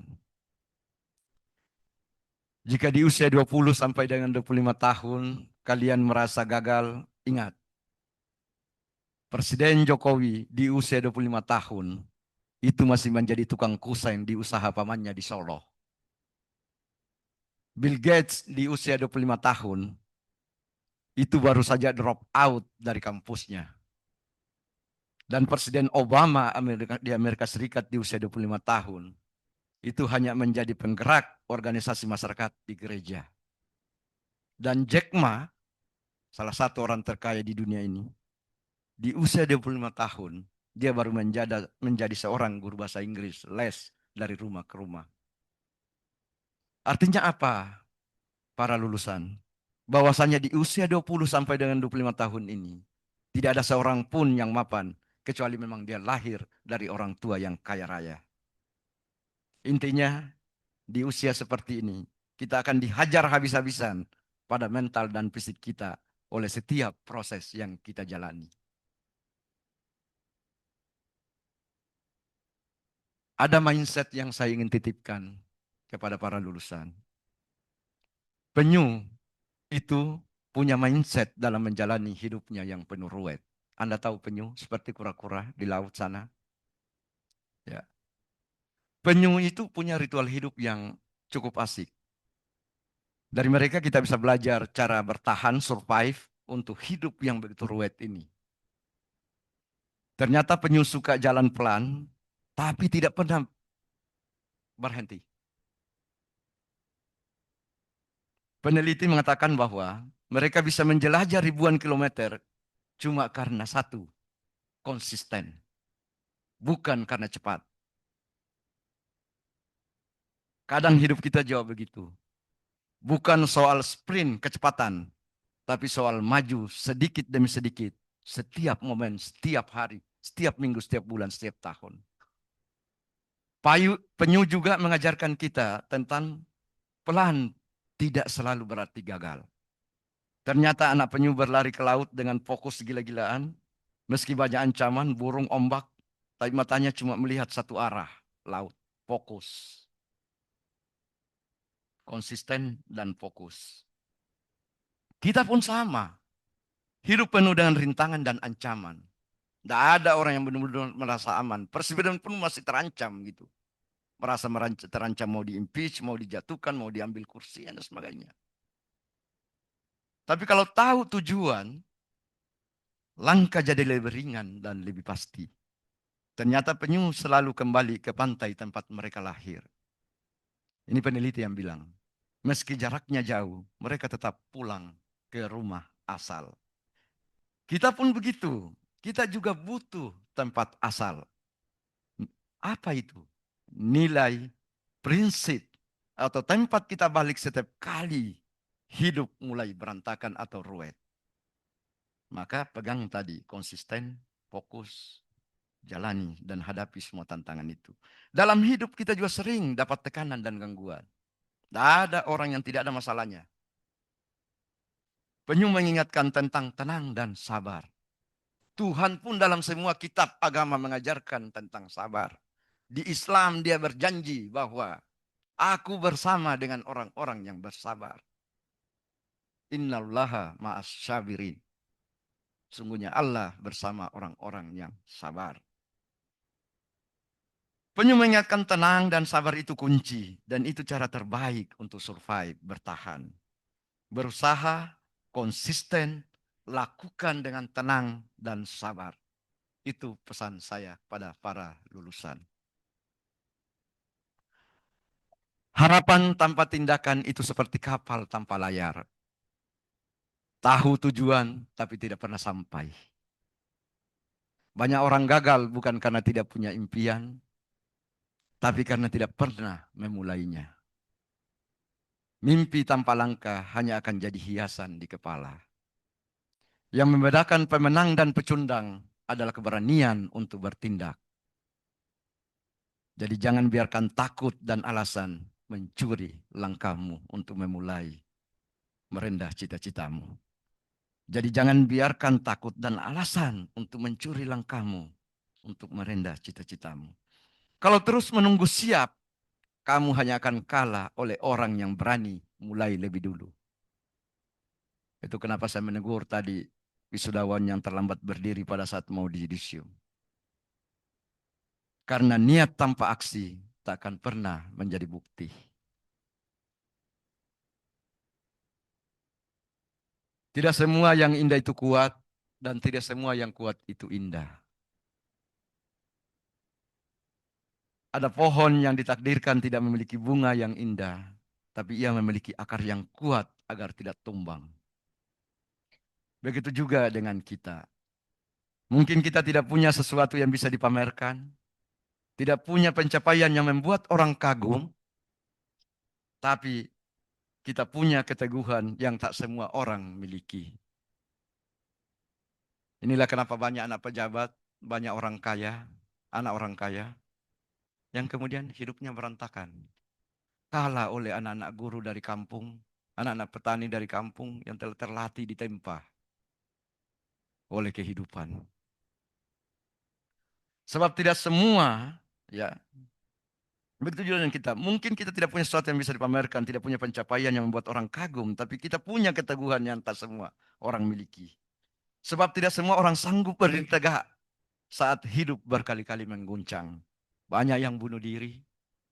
Jika di usia 20 sampai dengan 25 tahun, kalian merasa gagal, ingat. Presiden Jokowi di usia 25 tahun, itu masih menjadi tukang kusen di usaha pamannya di Solo. Bill Gates di usia 25 tahun, itu baru saja drop out dari kampusnya. Dan Presiden Obama di Amerika Serikat di usia 25 tahun, itu hanya menjadi penggerak organisasi masyarakat di gereja. Dan Jack Ma, salah satu orang terkaya di dunia ini, di usia 25 tahun, dia baru menjadi seorang guru bahasa Inggris, les dari rumah ke rumah. Artinya apa, para lulusan? Bahwasanya di usia 20 sampai dengan 25 tahun ini, tidak ada seorang pun yang mapan, kecuali memang dia lahir dari orang tua yang kaya raya. Intinya, di usia seperti ini, kita akan dihajar habis-habisan pada mental dan fisik kita oleh setiap proses yang kita jalani. Ada mindset yang saya ingin titipkan kepada para lulusan. Penyu itu punya mindset dalam menjalani hidupnya yang penuh ruwet. Anda tahu penyu seperti kura-kura di laut sana? Ya. Penyu itu punya ritual hidup yang cukup asik. Dari mereka kita bisa belajar cara bertahan, survive untuk hidup yang begitu ruwet ini. Ternyata penyu suka jalan pelan, tapi tidak pernah berhenti. Peneliti mengatakan bahwa mereka bisa menjelajah ribuan kilometer cuma karena satu, konsisten. Bukan karena cepat. Kadang hidup kita jauh begitu. Bukan soal sprint kecepatan, tapi soal maju sedikit demi sedikit. Setiap momen, setiap hari, setiap minggu, setiap bulan, setiap tahun. Penyu juga mengajarkan kita tentang pelan tidak selalu berarti gagal. Ternyata anak penyu berlari ke laut dengan fokus gila-gilaan. Meski banyak ancaman, burung, ombak, tapi matanya cuma melihat satu arah, laut, fokus. Konsisten dan fokus. Kita pun sama. Hidup penuh dengan rintangan dan ancaman. Tidak ada orang yang benar-benar merasa aman. Persibidang pun masih terancam gitu. Merasa terancam mau di-impeach, mau dijatuhkan, mau diambil kursi, dan sebagainya. Tapi kalau tahu tujuan, langkah jadi lebih ringan dan lebih pasti. Ternyata penyu selalu kembali ke pantai tempat mereka lahir. Ini peneliti yang bilang, meski jaraknya jauh, mereka tetap pulang ke rumah asal. Kita pun begitu, kita juga butuh tempat asal. Apa itu? Nilai, prinsip, atau tempat kita balik setiap kali hidup mulai berantakan atau ruwet. Maka pegang tadi, konsisten, fokus, jalani dan hadapi semua tantangan itu. Dalam hidup kita juga sering dapat tekanan dan gangguan. Tidak ada orang yang tidak ada masalahnya. Penyu mengingatkan tentang tenang dan sabar. Tuhan pun dalam semua kitab agama mengajarkan tentang sabar. Di Islam dia berjanji bahwa aku bersama dengan orang-orang yang bersabar. Innallaha ma'as syabirin. Sungguhnya Allah bersama orang-orang yang sabar. Penyu mengingatkan tenang dan sabar itu kunci. Dan itu cara terbaik untuk survive, bertahan. Berusaha, konsisten, lakukan dengan tenang dan sabar. Itu pesan saya pada para lulusan. Harapan tanpa tindakan itu seperti kapal tanpa layar. Tahu tujuan tapi tidak pernah sampai. Banyak orang gagal bukan karena tidak punya impian, tapi karena tidak pernah memulainya. Mimpi tanpa langkah hanya akan jadi hiasan di kepala. Yang membedakan pemenang dan pecundang adalah keberanian untuk bertindak. Jadi jangan biarkan takut dan alasan mencuri langkahmu untuk memulai merendah cita-citamu. Jadi jangan biarkan takut dan alasan untuk mencuri langkahmu untuk merendah cita-citamu. Kalau terus menunggu siap, kamu hanya akan kalah oleh orang yang berani mulai lebih dulu. Itu kenapa saya menegur tadi wisudawan yang terlambat berdiri pada saat mau diyudisium. Karena niat tanpa aksi tak akan pernah menjadi bukti. Tidak semua yang indah itu kuat, dan tidak semua yang kuat itu indah. Ada pohon yang ditakdirkan tidak memiliki bunga yang indah, tapi ia memiliki akar yang kuat agar tidak tumbang. Begitu juga dengan kita. Mungkin kita tidak punya sesuatu yang bisa dipamerkan, tidak punya pencapaian yang membuat orang kagum, tapi kita punya keteguhan yang tak semua orang miliki. Inilah kenapa banyak anak pejabat, banyak orang kaya, anak orang kaya, yang kemudian hidupnya berantakan. Kalah oleh anak-anak guru dari kampung, anak-anak petani dari kampung yang telah terlatih ditempa oleh kehidupan. Sebab tidak semua, ya, begitu juga dengan kita. Mungkin kita tidak punya sesuatu yang bisa dipamerkan, tidak punya pencapaian yang membuat orang kagum, tapi kita punya keteguhan yang tak semua orang miliki. Sebab tidak semua orang sanggup berdiri tegak saat hidup berkali-kali mengguncang. Banyak yang bunuh diri.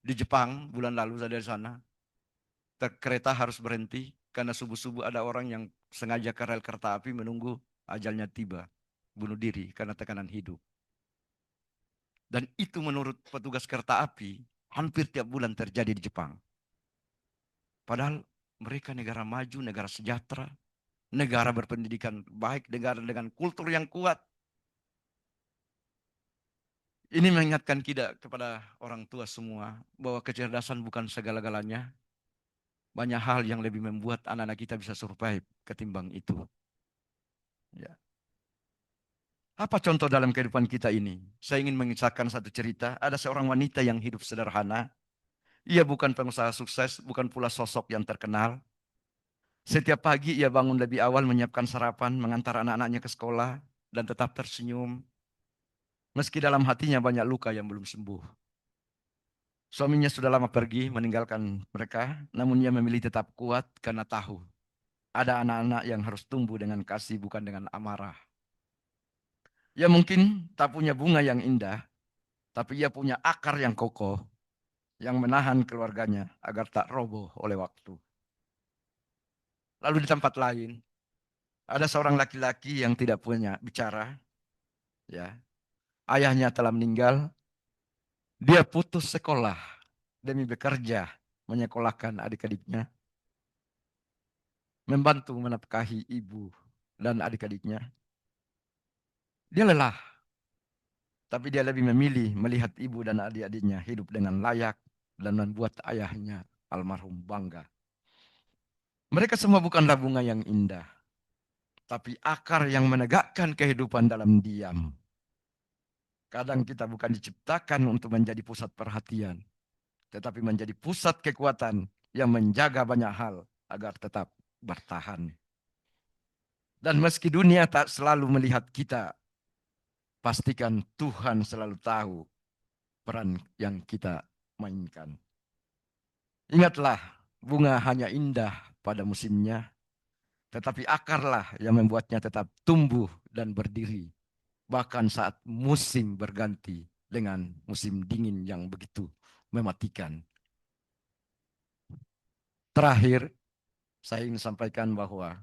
Di Jepang bulan lalu saya dari sana, kereta harus berhenti karena subuh-subuh ada orang yang sengaja ke rel kereta api menunggu ajalnya tiba. Bunuh diri karena tekanan hidup. Dan itu menurut petugas kereta api hampir tiap bulan terjadi di Jepang. Padahal mereka negara maju, negara sejahtera, negara berpendidikan baik, negara dengan kultur yang kuat. Ini mengingatkan kita kepada orang tua semua bahwa kecerdasan bukan segala-galanya. Banyak hal yang lebih membuat anak-anak kita bisa survive ketimbang itu. Ya. Apa contoh dalam kehidupan kita ini? Saya ingin mengisahkan satu cerita. Ada seorang wanita yang hidup sederhana. Ia bukan pengusaha sukses, bukan pula sosok yang terkenal. Setiap pagi ia bangun lebih awal menyiapkan sarapan, mengantar anak-anaknya ke sekolah, dan tetap tersenyum. Meski dalam hatinya banyak luka yang belum sembuh. Suaminya sudah lama pergi meninggalkan mereka, namun ia memilih tetap kuat karena tahu ada anak-anak yang harus tumbuh dengan kasih bukan dengan amarah. Ia mungkin tak punya bunga yang indah, tapi ia punya akar yang kokoh yang menahan keluarganya agar tak roboh oleh waktu. Lalu di tempat lain, ada seorang laki-laki yang tidak punya bicara. Ya, ayahnya telah meninggal. Dia putus sekolah demi bekerja menyekolahkan adik-adiknya, membantu menafkahi ibu dan adik-adiknya. Dia lelah, tapi dia lebih memilih melihat ibu dan adik-adiknya hidup dengan layak dan membuat ayahnya almarhum bangga. Mereka semua bukanlah bunga yang indah, tapi akar yang menegakkan kehidupan dalam diam. Kadang kita bukan diciptakan untuk menjadi pusat perhatian, tetapi menjadi pusat kekuatan yang menjaga banyak hal agar tetap bertahan. Dan meski dunia tak selalu melihat kita, pastikan Tuhan selalu tahu peran yang kita mainkan. Ingatlah, bunga hanya indah pada musimnya, tetapi akarlah yang membuatnya tetap tumbuh dan berdiri. Bahkan saat musim berganti dengan musim dingin yang begitu mematikan. Terakhir, saya ingin sampaikan bahwa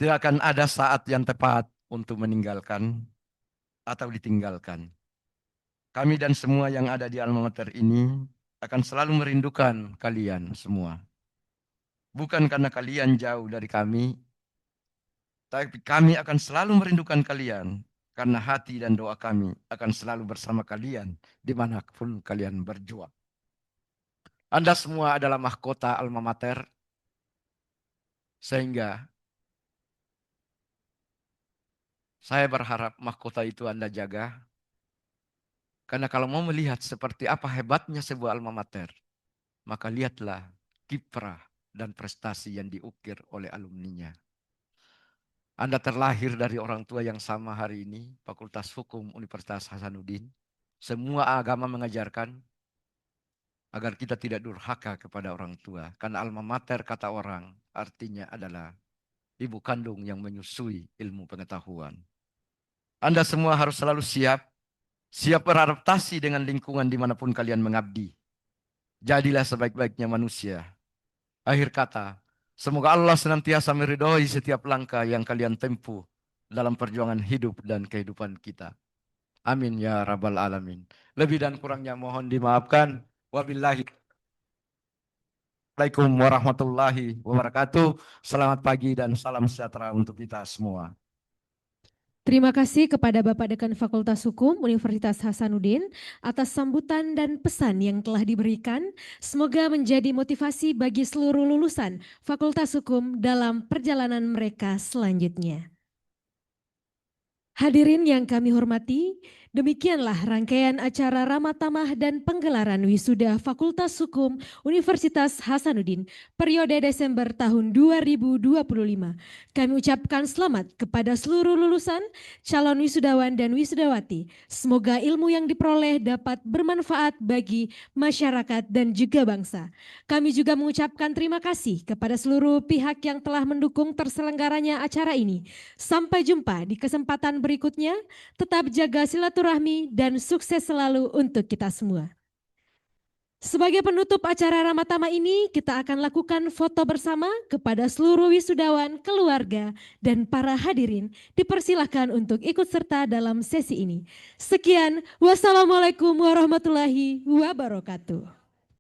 tidak akan ada saat yang tepat untuk meninggalkan atau ditinggalkan. Kami dan semua yang ada di alma mater ini akan selalu merindukan kalian semua. Bukan karena kalian jauh dari kami, tapi kami akan selalu merindukan kalian karena hati dan doa kami akan selalu bersama kalian dimanapun kalian berjuang. Anda semua adalah mahkota alma mater, sehingga saya berharap mahkota itu Anda jaga. Karena kalau mau melihat seperti apa hebatnya sebuah alma mater, maka lihatlah kiprah dan prestasi yang diukir oleh alumninya. Anda terlahir dari orang tua yang sama hari ini, Fakultas Hukum Universitas Hasanuddin. Semua agama mengajarkan agar kita tidak durhaka kepada orang tua. Karena alma mater kata orang artinya adalah ibu kandung yang menyusui ilmu pengetahuan. Anda semua harus selalu siap beradaptasi dengan lingkungan dimanapun kalian mengabdi. Jadilah sebaik-baiknya manusia. Akhir kata, semoga Allah senantiasa meridhoi setiap langkah yang kalian tempuh dalam perjuangan hidup dan kehidupan kita. Amin ya rabbal alamin. Lebih dan kurangnya mohon dimaafkan. Wabillahi Assalamualaikum warahmatullahi wabarakatuh. Selamat pagi dan salam sejahtera untuk kita semua. Terima kasih kepada Bapak Dekan Fakultas Hukum Universitas Hasanuddin atas sambutan dan pesan yang telah diberikan. Semoga menjadi motivasi bagi seluruh lulusan Fakultas Hukum dalam perjalanan mereka selanjutnya. Hadirin yang kami hormati, demikianlah rangkaian acara Ramah Tamah dan penggelaran wisuda Fakultas Hukum Universitas Hasanuddin periode Desember tahun 2025. Kami ucapkan selamat kepada seluruh lulusan, calon wisudawan dan wisudawati. Semoga ilmu yang diperoleh dapat bermanfaat bagi masyarakat dan juga bangsa. Kami juga mengucapkan terima kasih kepada seluruh pihak yang telah mendukung terselenggaranya acara ini. Sampai jumpa di kesempatan berikutnya, tetap jaga silaturahmi dan sukses selalu untuk kita semua. Sebagai penutup acara Ramah Tamah ini, kita akan lakukan foto bersama kepada seluruh wisudawan, keluarga, dan para hadirin. Dipersilahkan untuk ikut serta dalam sesi ini. Sekian, wassalamualaikum warahmatullahi wabarakatuh.